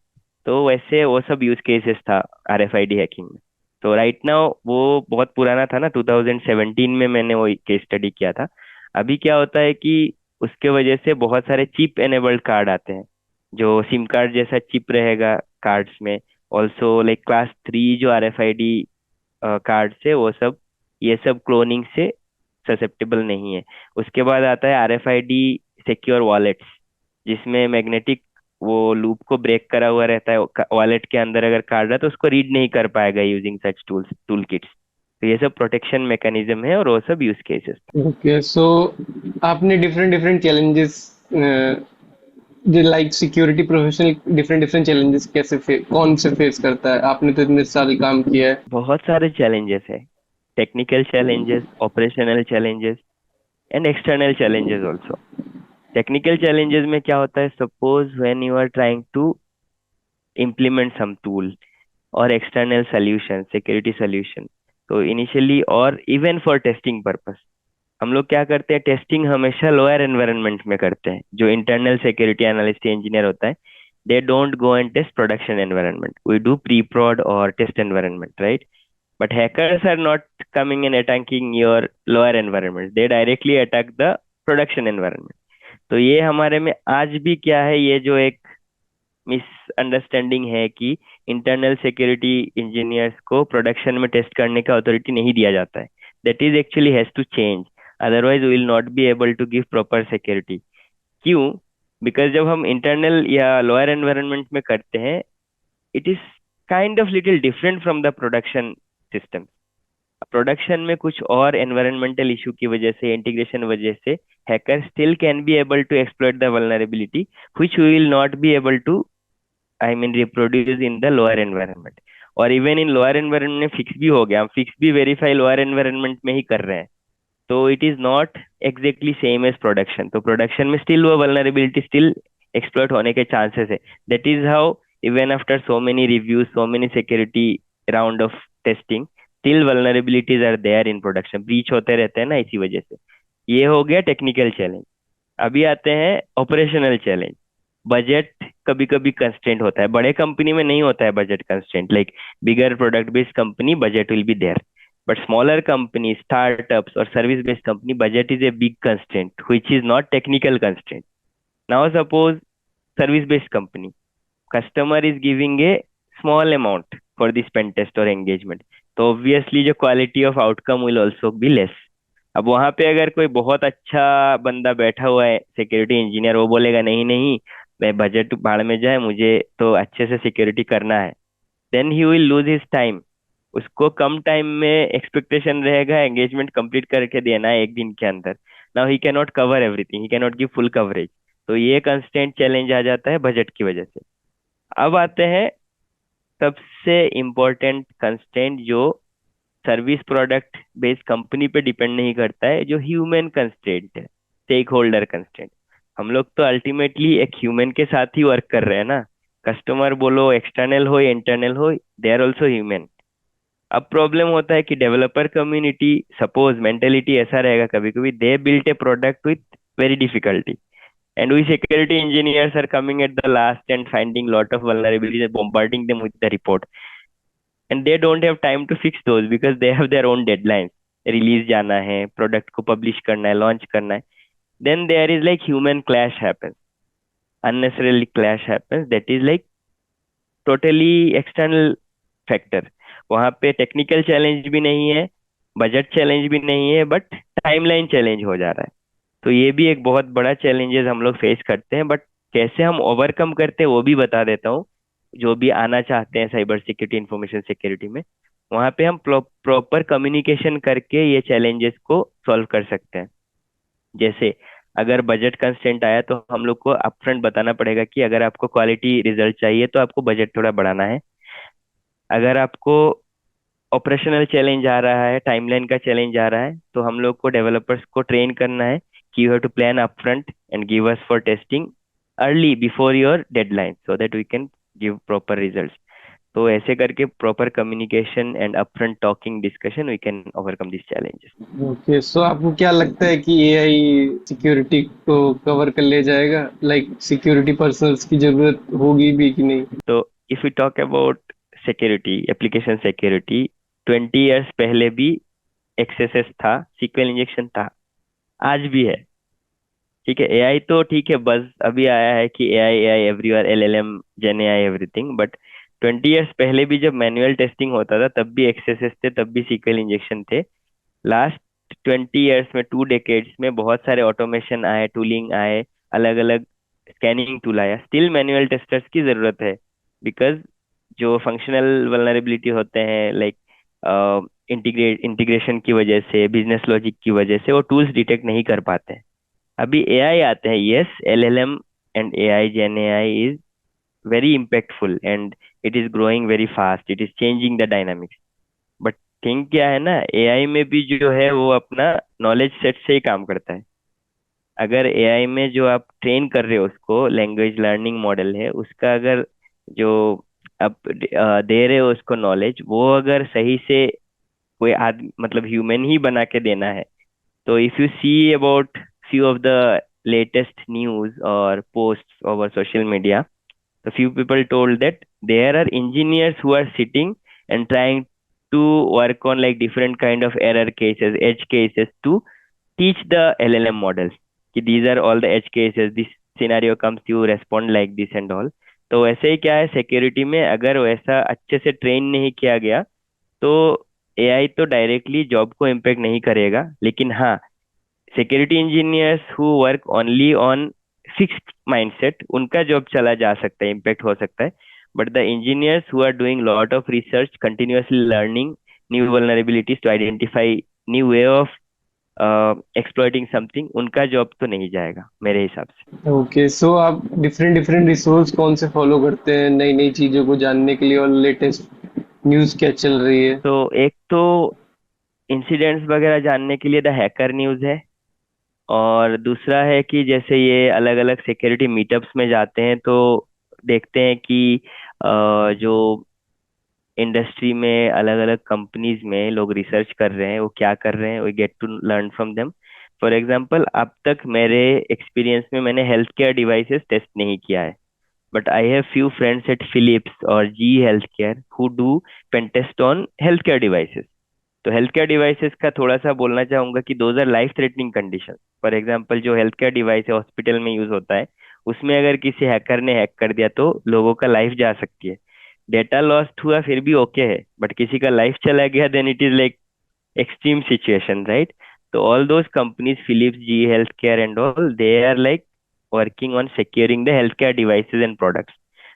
तो वैसे वो सब use cases था RFID हैकिंग में। तो right now वो बहुत पुराना था ना, 2017 में मैंने वो केस स्टडी किया था। अभी क्या होता है कि उसके वजह से बहुत सारे चिप एनेबल्ड कार्ड आते हैं, जो सिम कार्ड जैसा चिप रहेगा कार्ड्स में। ऑल्सो लाइक क्लास 3 जो RFID कार्ड से, वो सब, ये सब क्लोनिंग से ससेप्टेबल नहीं है। उसके बाद आता है RFID सिक्योर वॉलेट्स, जिसमें मैग्नेटिक वो लूप को ब्रेक करा हुआ रहता है, वॉलेट के अंदर अगर कार्ड रहा है तो उसको रीड नहीं कर पाएगा यूजिंग सच टूल किट्स। तो ये सब प्रोटेक्शन मैकेनिज्म है और वो सब यूज केसेस। ओके, सो आपने डिफरेंट डिफरेंट चैलेंजेस, जो like security professional different different challenges कौन से फेस करता है? आपने तो इतने साल काम किया है। बहुत सारे चैलेंजेस है, technical challenges, operational challenges and external challenges also. Technical challenges में क्या होता है, suppose when you are trying to implement some tool or external solution, security solution, तो इनिशियली और इवन फॉर टेस्टिंग पर्पस हम लोग क्या करते हैं, टेस्टिंग हमेशा लोअर एनवायरनमेंट में करते हैं। जो इंटरनल सिक्योरिटी एनालिस्ट इंजीनियर होता है, they don't go and test production environment, we do pre prod और test environment, right? But hackers are not coming and attacking your lower environment. They directly attack the production environment. तो ये हमारे में आज भी क्या है, ये जो एक मिसअंडरस्टैंडिंग है कि इंटरनल सिक्योरिटी इंजीनियर्स को प्रोडक्शन में टेस्ट करने का अथॉरिटी नहीं दिया जाता है। That is actually has to change, otherwise will not be able to give proper security. क्यों? बिकॉज जब हम इंटरनल या लोअर एनवायरनमेंट में करते हैं, it is kind of little different from the production system. Production में कुछ और एनवायरमेंटल इशू की वजह से, इंटीग्रेशन वजह से, hacker still can be able to exploit the vulnerability which we will not be able to, I mean, reproduce in the lower environment। और even in lower environment में फिक्स भी हो गया, हम फिक्स भी वेरीफाई लोअर एनवायरनमेंट में ही कर रहे हैं, तो it is not exactly same as production. तो प्रोडक्शन में स्टिल वो वल्नरेबिलिटी स्टिल एक्सप्लॉइट होने के चांसेस है। That is how even after so many reviews, so many security round of testing, still vulnerabilities are there in production, breach होते रहते हैं ना, इसी वजह से। ये हो गया टेक्निकल चैलेंज। अभी आते हैं ऑपरेशनल चैलेंज। बजट कभी कभी कंस्ट्रेंट होता है, बड़े कंपनी में नहीं होता है budget constraint, like bigger product based company budget will be there, but smaller company, startups और service based company, budget is a big constraint which is not technical constraint. Now suppose service based company, customer is giving a small amount for this pen test or engagement, तो obviously जो quality of outcome will also be less। अब वहां पे अगर कोई बहुत अच्छा बंदा बैठा हुआ है सिक्योरिटी इंजीनियर, वो बोलेगा नहीं नहीं, मैं बजट भाड़ में जाए, मुझे तो अच्छे से सिक्योरिटी करना है, then he will lose his time. उसको कम टाइम में एक्सपेक्टेशन रहेगा एंगेजमेंट कंप्लीट करके देना है एक दिन के अंदर। Now he can not cover everything, he can not give full coverage. तो ये कंस्टेंट चैलेंज आ जाता है बजट की वजह से। अब आते हैं सबसे इम्पोर्टेंट कंस्टेंट, जो सर्विस प्रोडक्ट बेस्ड कंपनी पे डिपेंड नहीं करता है, जो ह्यूमन कंस्ट्रेंट है, स्टेक होल्डर कंस्ट्रेंट। हम लोग तो अल्टीमेटली एक ह्यूमन के साथ ही वर्क कर रहे हैं ना, कस्टमर बोलो एक्सटर्नल हो इंटरनल हो, दे आर ऑल्सो ह्यूमन। अब प्रॉब्लम होता है कि डेवलपर कम्युनिटी, सपोज मेंटेलिटी ऐसा रहेगा कभी कभी, they built A product with very difficulty and we security engineers are coming at the last and finding lot of vulnerabilities and bombarding them with the report, and they don't have time to fix those because they have their own deadlines, release जाना है, product को publish करना है, launch करना है। Then there is like human clash happens, unnecessarily clash happens, that is like totally external factor। वहां पे technical challenge भी नहीं है, बजट चैलेंज भी नहीं है, बट टाइमलाइन चैलेंज हो जा रहा है। तो ये भी एक बहुत बड़ा चैलेंजेस हम लोग फेस करते हैं, बट कैसे हम ओवरकम करते हैं वो भी बता देता हूँ। जो भी आना चाहते हैं साइबर सिक्योरिटी, इंफॉर्मेशन सिक्योरिटी में, वहाँ पे हम प्रॉपर कम्युनिकेशन करके ये चैलेंजेस को सॉल्व कर सकते हैं। जैसे अगर बजट कंस्ट्रेंट आया तो हम लोग को अपफ्रंट बताना पड़ेगा कि अगर आपको क्वालिटी रिजल्ट चाहिए तो आपको बजट थोड़ा बढ़ाना है। अगर आपको ऑपरेशनल चैलेंज आ रहा है, टाइमलाइन का चैलेंज आ रहा है, तो हम लोग को डेवलपर्स को ट्रेन करना है कि you have to plan upfront and give us for testing early before your deadline so that we can give proper results. तो ऐसे करके proper communication and upfront talking discussion we can overcome this challenges. Okay, so आपको क्या लगता है कि AI security को cover कर ले जाएगा? लाइक सिक्योरिटी पर्सनल्स की जरूरत होगी भी कि नहीं? तो if you talk about security, application security, 20 years पहले भी एक्सेसेस था, सीक्वल इंजेक्शन था, आज भी है। ठीक है, एआई तो ठीक है, बस अभी आया है कि AI AI everywhere, LLM, gen AI, everything, but 20 years पहले भी जब मैनुअल टेस्टिंग होता था तब भी एक्सेसेस थे, तब भी सीक्वल इंजेक्शन थे। लास्ट 20 years में, 2 decades में बहुत सारे ऑटोमेशन आए, टूलिंग आए, अलग अलग स्कैनिंग टूल आया, स्टिल मैनुअल टेस्टर्स की जरूरत है, बिकॉज जो फंक्शनल वल्नरेबिलिटी होते हैं, लाइक इंटीग्रेशन की वजह से, बिजनेस लॉजिक की वजह से वो टूल्स डिटेक्ट नहीं कर पाते हैं। अभी एआई आते हैं, yes, LLM and AI, gen AI is very impactful and it is growing very fast, it is changing the dynamics, but thing क्या है ना, एआई में भी जो है वो अपना नॉलेज सेट से ही काम करता है। अगर एआई में जो आप ट्रेन कर रहे हो उसको, लैंग्वेज लर्निंग मॉडल है उसका, अगर जो आप दे रहे हो उसको नॉलेज, वो अगर सही से कोई आदमी मतलब ह्यूमन ही बना के देना है, तो if you see about few of the latest news or posts over social media, the few people told that there are engineers who are sitting and trying to work on like different kind of error cases, edge cases, to teach the LLM models कि these are all the edge cases, this scenario comes, you respond like this and all। तो वैसे ही क्या है security में, अगर वैसा अच्छे से ट्रेन नहीं किया गया तो एआई तो डायरेक्टली जॉब को इम्पेक्ट नहीं करेगा, लेकिन हाँ, security engineers who work only on fixed mindset, उनका जॉब चला जा सकता है, इम्पेक्ट हो सकता है। But the engineers who are doing lot of research, continuously learning new vulnerabilities to identify new way of exploiting something, उनका जॉब तो नहीं जाएगा मेरे हिसाब से। ओके, सो आप डिफरेंट डिफरेंट रिसोर्स कौन से फॉलो करते हैं नई नई चीज़ों को जानने के लिए, और लेटेस्ट न्यूज़ क्या चल रही है? तो एक तो इंसिडेंट्स वगैरह जानने के लिए द हैकर न्यूज़ है, और दूसरा है कि जैसे ये अलग अलग सिक्योरिटी मीटअप्स में जाते हैं तो देखते हैं कि जो इंडस्ट्री में अलग अलग कंपनीज में लोग रिसर्च कर रहे हैं वो क्या कर रहे हैं, we get to learn from them. For example, अब तक मेरे एक्सपीरियंस में मैंने हेल्थ केयर डिवाइसेस टेस्ट नहीं किया है, but I have few friends at Philips और G health care who do pen test on health care devices. तो हेल्थ केयर डिवाइसेस का थोड़ा सा बोलना चाहूंगा कि those are life threatening condition. For example, जो हेल्थ केयर डिवाइस है हॉस्पिटल में यूज होता है, उसमें अगर किसी हैकर ने हैक कर दिया तो लोगों का लाइफ जा सकती है। डेटा लॉस्ट हुआ फिर भी ओके है, बट किसी का लाइफ चला गया then it is like extreme situation, right? So all those companies, Philips, GE Healthcare and all, they are like working on securing the healthcare devices and products।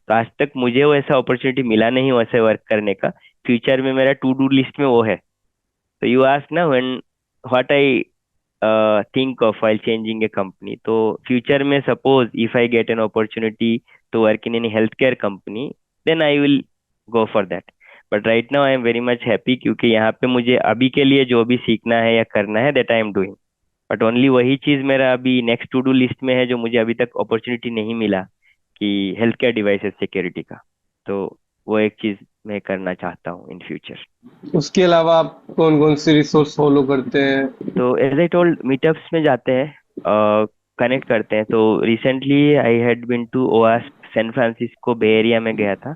तो आज तक मुझे वो ऐसा अपॉर्चुनिटी मिला नहीं वैसे वर्क करने का, फ्यूचर में मेरा टू डू लिस्ट में वो है। तो यू आस्क ना when what I think of while changing a company, तो फ्यूचर में suppose if I get an opportunity to work in any health care company, then I will go for that. But right now I am very much happy, क्योंकि यहाँ पे मुझे अभी के लिए जो भी सीखना है या करना है that I am doing. But only वही चीज मेरा अभी नेक्स्ट टू डू लिस्ट में है जो मुझे अभी तक अपॉर्चुनिटी नहीं मिला, कि हेल्थ केयर डिवाइसेस सिक्योरिटी का। तो वो एक चीज मैं करना चाहता हूँ इन फ्यूचर। उसके अलावा आप कौन कौन से रिसोर्स फॉलो करते हैं? तो एज आई टोल्ड, मीटअप्स में जाते हैं, कनेक्ट करते हैं। तो recently I had been to ओआस, सैन फ्रांसिस्को बे एरिया में गया था।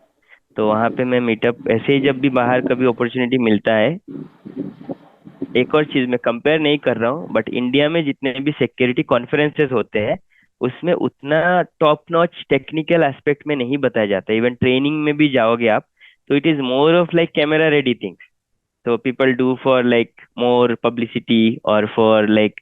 तो वहाँ पे मैं मीटअप ऐसे ही जब भी बाहर कभी अपॉर्चुनिटी मिलता है। एक और चीज मैं कंपेयर नहीं कर रहा हूँ, बट इंडिया में जितने भी सिक्योरिटी कॉन्फ्रेंसेस होते हैं उसमें उतना टॉप नॉच टेक्निकल एस्पेक्ट में नहीं बताया जाता। इवन ट्रेनिंग में भी जाओगे आप, तो it is more of like camera ready things. तो people do for like more publicity और फॉर लाइक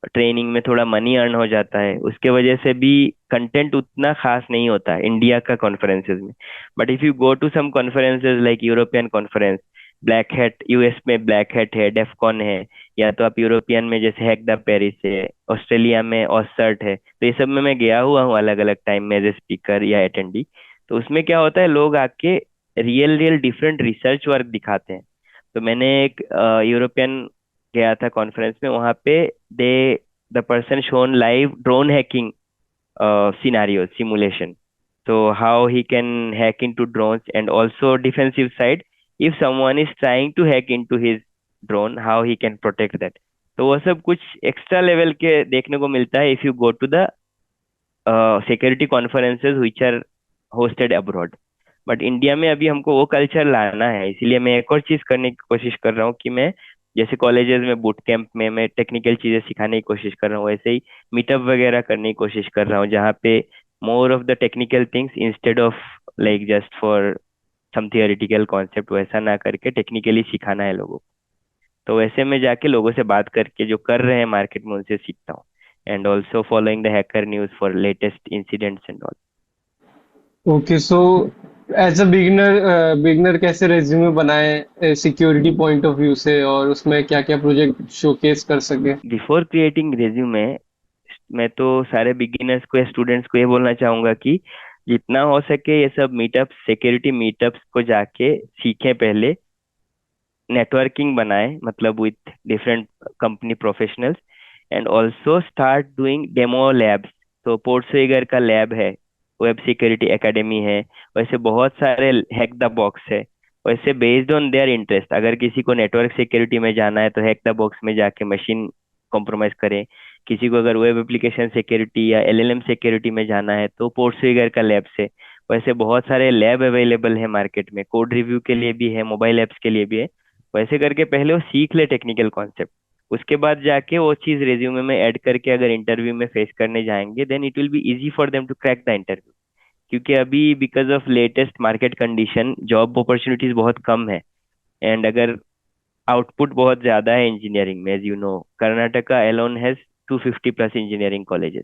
ट्रेनिंग में थोड़ा मनी अर्न हो जाता है, उसके वजह से भी कंटेंट उतना खास नहीं होता है इंडिया का कॉन्फ्रेंसेस में। But if you go to some conferences like European conference, black hat, US में ब्लैक हैट है, डेफकॉन है, या तो आप यूरोपियन में जैसे हैक द पेरिस है, ऑस्ट्रेलिया में ऑसर्ट है, तो ये सब में मैं गया हुआ हूँ अलग अलग टाइम में एज ए स्पीकर या अटेंडी। तो उसमें क्या होता है, लोग आके real real different research work दिखाते हैं। तो मैंने एक यूरोपियन गया था कॉन्फ्रेंस में, वहाँ पे they the person shown live drone hacking scenario simulation, so how he can hack into drones, and also defensive side, if someone is trying to hack into his drone, how he can protect that। तो वो सब कुछ extra level के देखने को मिलता है if you go to the security conferences which are hosted abroad. But India में अभी हमको वो कल्चर लाना है, इसीलिए मैं एक और चीज करने की कोशिश कर रहा हूँ कि मैं जैसे कॉलेजेस में बूट कैंप में मैं टेक्निकल चीजें सिखाने की कोशिश कर रहा हूँ, वैसे ही मीटअप वगैरह करने की कोशिश कर रहा हूँ, जहाँ पे more of the technical things instead of like just for some theoretical concept, वैसा ना करके टेक्निकली सिखाना है लोगों को। तो वैसे में जाके लोगों से बात करके जो कर रहे हैं मार्केट में उनसे सीखता हूँ। and also following the hacker news for latest incidents and all. Okay so as a beginner कैसे रेज्यूमे बनाए सिक्योरिटी पॉइंट ऑफ व्यू से, और उसमें क्या क्या प्रोजेक्ट शोकेस कर सके? बिफोर क्रिएटिंग रेज्यूमे, मैं तो सारे बिगिनर्स को या स्टूडेंट्स को ये बोलना चाहूंगा कि जितना हो सके ये सब मीटअप्स, सिक्योरिटी मीटअप्स को जाके सीखें पहले, नेटवर्किंग बनाए मतलब with different company professionals, and also start doing demo labs. तो पोर्टस्वेगर का लैब है, वेब सिक्योरिटी एकेडमी है, वैसे बहुत सारे हैक द बॉक्स है। वैसे बेस्ड ऑन देयर इंटरेस्ट, अगर किसी को नेटवर्क सिक्योरिटी में जाना है तो हैक द बॉक्स में जाके मशीन कॉम्प्रोमाइज करें। किसी को अगर वेब एप्लीकेशन सिक्योरिटी या एलएलएम सिक्योरिटी में जाना है तो पोर्टस्वेगर का लैब से। वैसे बहुत सारे लैब अवेलेबल है मार्केट में, कोड रिव्यू के लिए भी है, मोबाइल ऐप्स के लिए भी है। वैसे करके पहले वो सीख ले टेक्निकल कॉन्सेप्ट, उसके बाद जाके वो चीज रिज्यूमे में ऐड करके अगर इंटरव्यू में फेस करने जाएंगे then it will be easy for them to crack the interview. क्योंकि अभी because of latest market condition job opportunities बहुत कम है, एंड अगर आउटपुट बहुत ज्यादा है इंजीनियरिंग में, as you know Karnataka alone has 250 plus engineering colleges,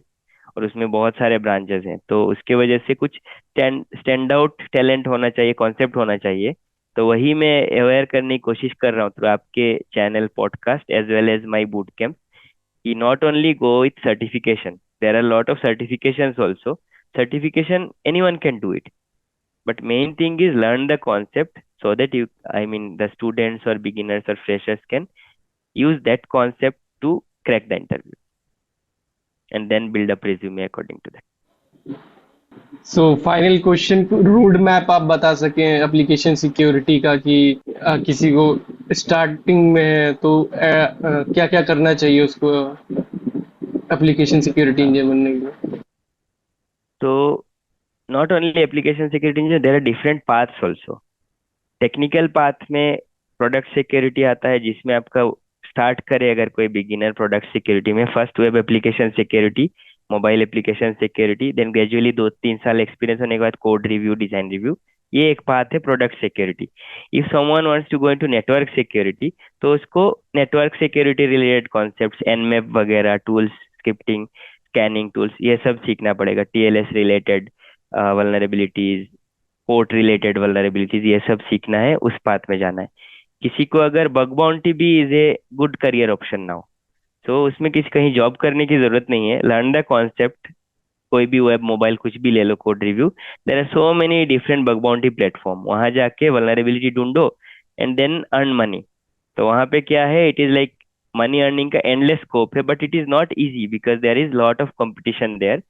और उसमें बहुत सारे ब्रांचेस हैं, तो उसके वजह से कुछ स्टैंड आउट टैलेंट होना चाहिए, कॉन्सेप्ट होना चाहिए। तो वही मैं अवेयर करने की कोशिश कर रहा हूँ थ्रू आपके channel podcast as well as my boot camp, कि not only go with certification, there are a lot of certifications also. Certification anyone can do it, but main thing is learn the concept so that you, I mean the students or beginners or freshers can use that concept to crack the interview, and then build up resume according to that. So final question, road map आप बता सकें application security का कि किसी को starting में है तो क्या क्या करना चाहिए उसको एप्लीकेशन सिक्योरिटी इंजीनियर बनने के लिए? So not only application security engineer, there are different paths also. Technical path में प्रोडक्ट सिक्योरिटी आता है, जिसमें आपका स्टार्ट करे अगर कोई बिगिनर प्रोडक्ट सिक्योरिटी में, first web application security, mobile application security, then gradually 2-3 साल एक्सपीरियंस होने के बाद कोड रिव्यू, डिजाइन रिव्यू। ये एक पाथ है product security. If someone wants to go into network security, तो उसको network security related concepts, nmap वगैरह टूल्स, स्क्रिप्टिंग, स्कैनिंग टूल्स, ये सब सीखना पड़ेगा। TLS related vulnerabilities, port related vulnerabilities, ये सब सीखना है, उस पाथ में जाना है। किसी को अगर बग बाउंटी भी is a good career option now, तो उसमें किसी कहीं जॉब करने की जरूरत नहीं है, लर्न द कॉन्सेप्ट। कोई भी वेब, मोबाइल, कुछ भी ले लो, code review, there are so many different bug bounty platform, वहां जाके वल्नरेबिलिटी ढूंढो एंड देन अर्न मनी। तो वहां पे क्या है, it is like money earning का एंडलेस स्कोप है, but it is not easy because there is lot of competition there.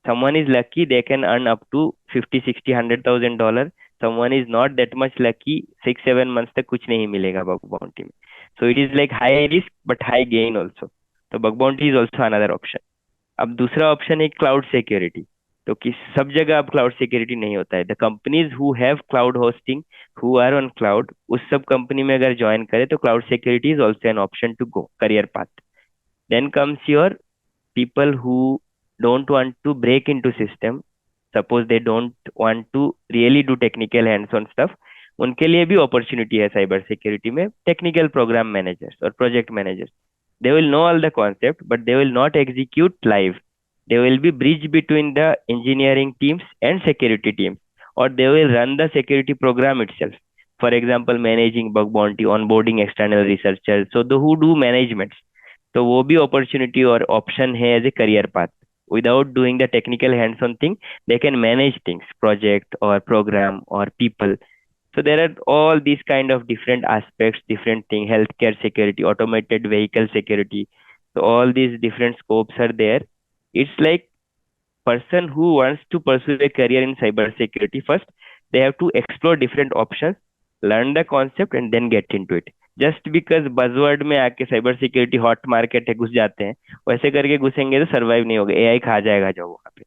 someone is lucky, they can earn up to 50, 60, $100,000। someone is not that much lucky, 6-7 months तक कुछ नहीं मिलेगा bug bounty में। So it is like high risk but high gain also. तो bug bounty is also another option. अब दूसरा option है cloud security. तो किस सब जगह अब क्लाउड सिक्योरिटी नहीं होता है। The companies who have cloud hosting, who are on cloud, उस सब कंपनी में अगर ज्वाइन करे तो cloud security is also an option to go career path. Then comes your people who don't want to break into system, suppose they don't want to really do technical hands on stuff, उनके लिए भी opportunity है cyber security में, technical program managers और project managers. They will know all the concept but they will not execute live. They will be bridge between the engineering teams and security teams, और they will run the security program itself. For example, managing bug bounty, onboarding external researchers, so the who do management। तो वो भी opportunity और option है as a career path. Without doing the technical hands on thing, they can manage things, project और program और people. So there are all these kind of different aspects, different thing, healthcare security, automated vehicle security. So all these different scopes are there. It's like person who wants to pursue a career in cyber security, first they have to explore different options, learn the concept and then get into it. Just because buzzword में आके cyber security hot market है घुस जाते हैं, वैसे करके घुसेंगे तो survive नहीं होगा, एआई खा जाएगा जॉब वहां पे।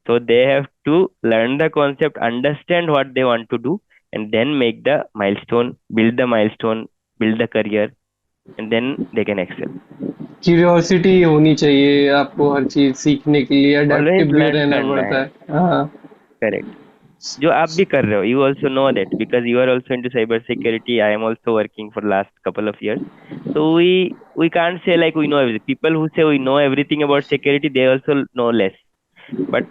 So they have to learn the concept, understand what they want to do, and then make the milestone, build the career, and then they can excel. Curiosity होनी चाहिए आपको हर चीज सीखने के लिए, Always अडेप्टिव भी learn रहना करना पड़ता है, है। हाँ। correct. जो आप भी कर रहे हो, you also know that because you are also into cyber security. I am also working for last couple of years. So we can't say like we know everything. People who say we know everything about security, they also know less. But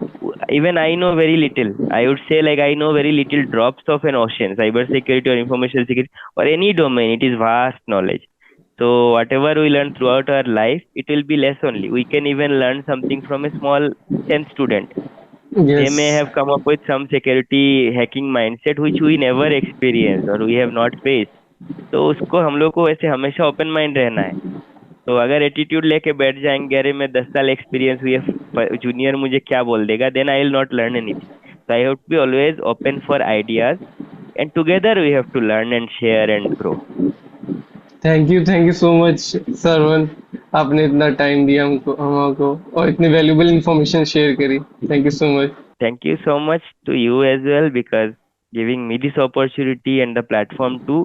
even I know very little. I would say like I know very little drops of an ocean. Cyber security or information security or any domain, it is vast knowledge. So whatever we learn throughout our life, it will be less only. We can even learn something from a small 10th student. They may Yes. have come up with some security hacking mindset which we never experienced or we have not faced. तो उसको हम लोग को ऐसे हमेशा open mind रहना है. तो अगर एटीट्यूड लेके बैठ जाएंगे, अरे मैं 10 साल एक्सपीरियंस हुई है, जूनियर मुझे क्या बोल देगा, then I will not learn anything. So I have to be always open for ideas, and together we have to learn and share and grow. Thank you so much Sarvan, आपने इतना time दिया हमको और इतनी वैल्यूबल इंफॉर्मेशन शेयर करी. Thank you so much. Thank you so much to you as well because giving me this opportunity and the platform to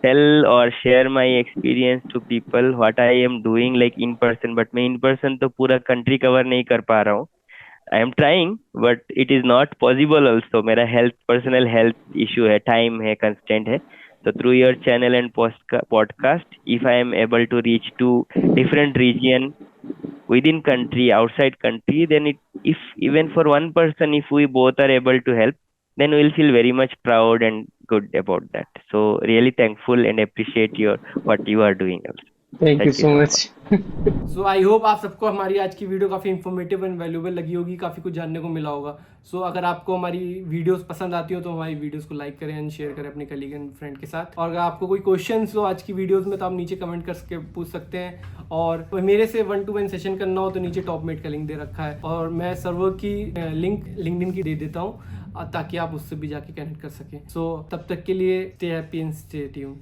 tell or share my experience to people what I am doing like in person. But मैं in person तो पूरा country cover नहीं कर पा रहा हूँ. I am trying, but it is not possible also. मेरा personal health issue है, time है, constraint है. So through your channel and podcast, if I am able to reach to different region within country, outside country, then if even for one person, if we both are able to help, then we'll feel very much proud and good about that. So really thankful and appreciate what you are doing also. Thank you Thank you so so much. much. So I hope आप सबको हमारी आज की video काफ़ी informative and valuable लगी होगी, काफ़ी कुछ जानने को मिला होगा. सो अगर आपको हमारी वीडियोस पसंद आती हो तो हमारी वीडियोस को लाइक करें एंड शेयर करें अपने कलीग एंड फ्रेंड के साथ. और अगर आपको कोई क्वेश्चंस हो आज की वीडियोस में तो आप नीचे कमेंट करके पूछ सकते हैं. और मेरे से 1-to-1 सेशन करना हो तो नीचे टॉप मेट का लिंक दे रखा है और मैं सर्वर की लिंक लिंक्डइन की दे देता हूँ ताकि आप उससे भी जाके कनेक्ट कर सकें. सो तब तक के लिए stay happy and stay tuned.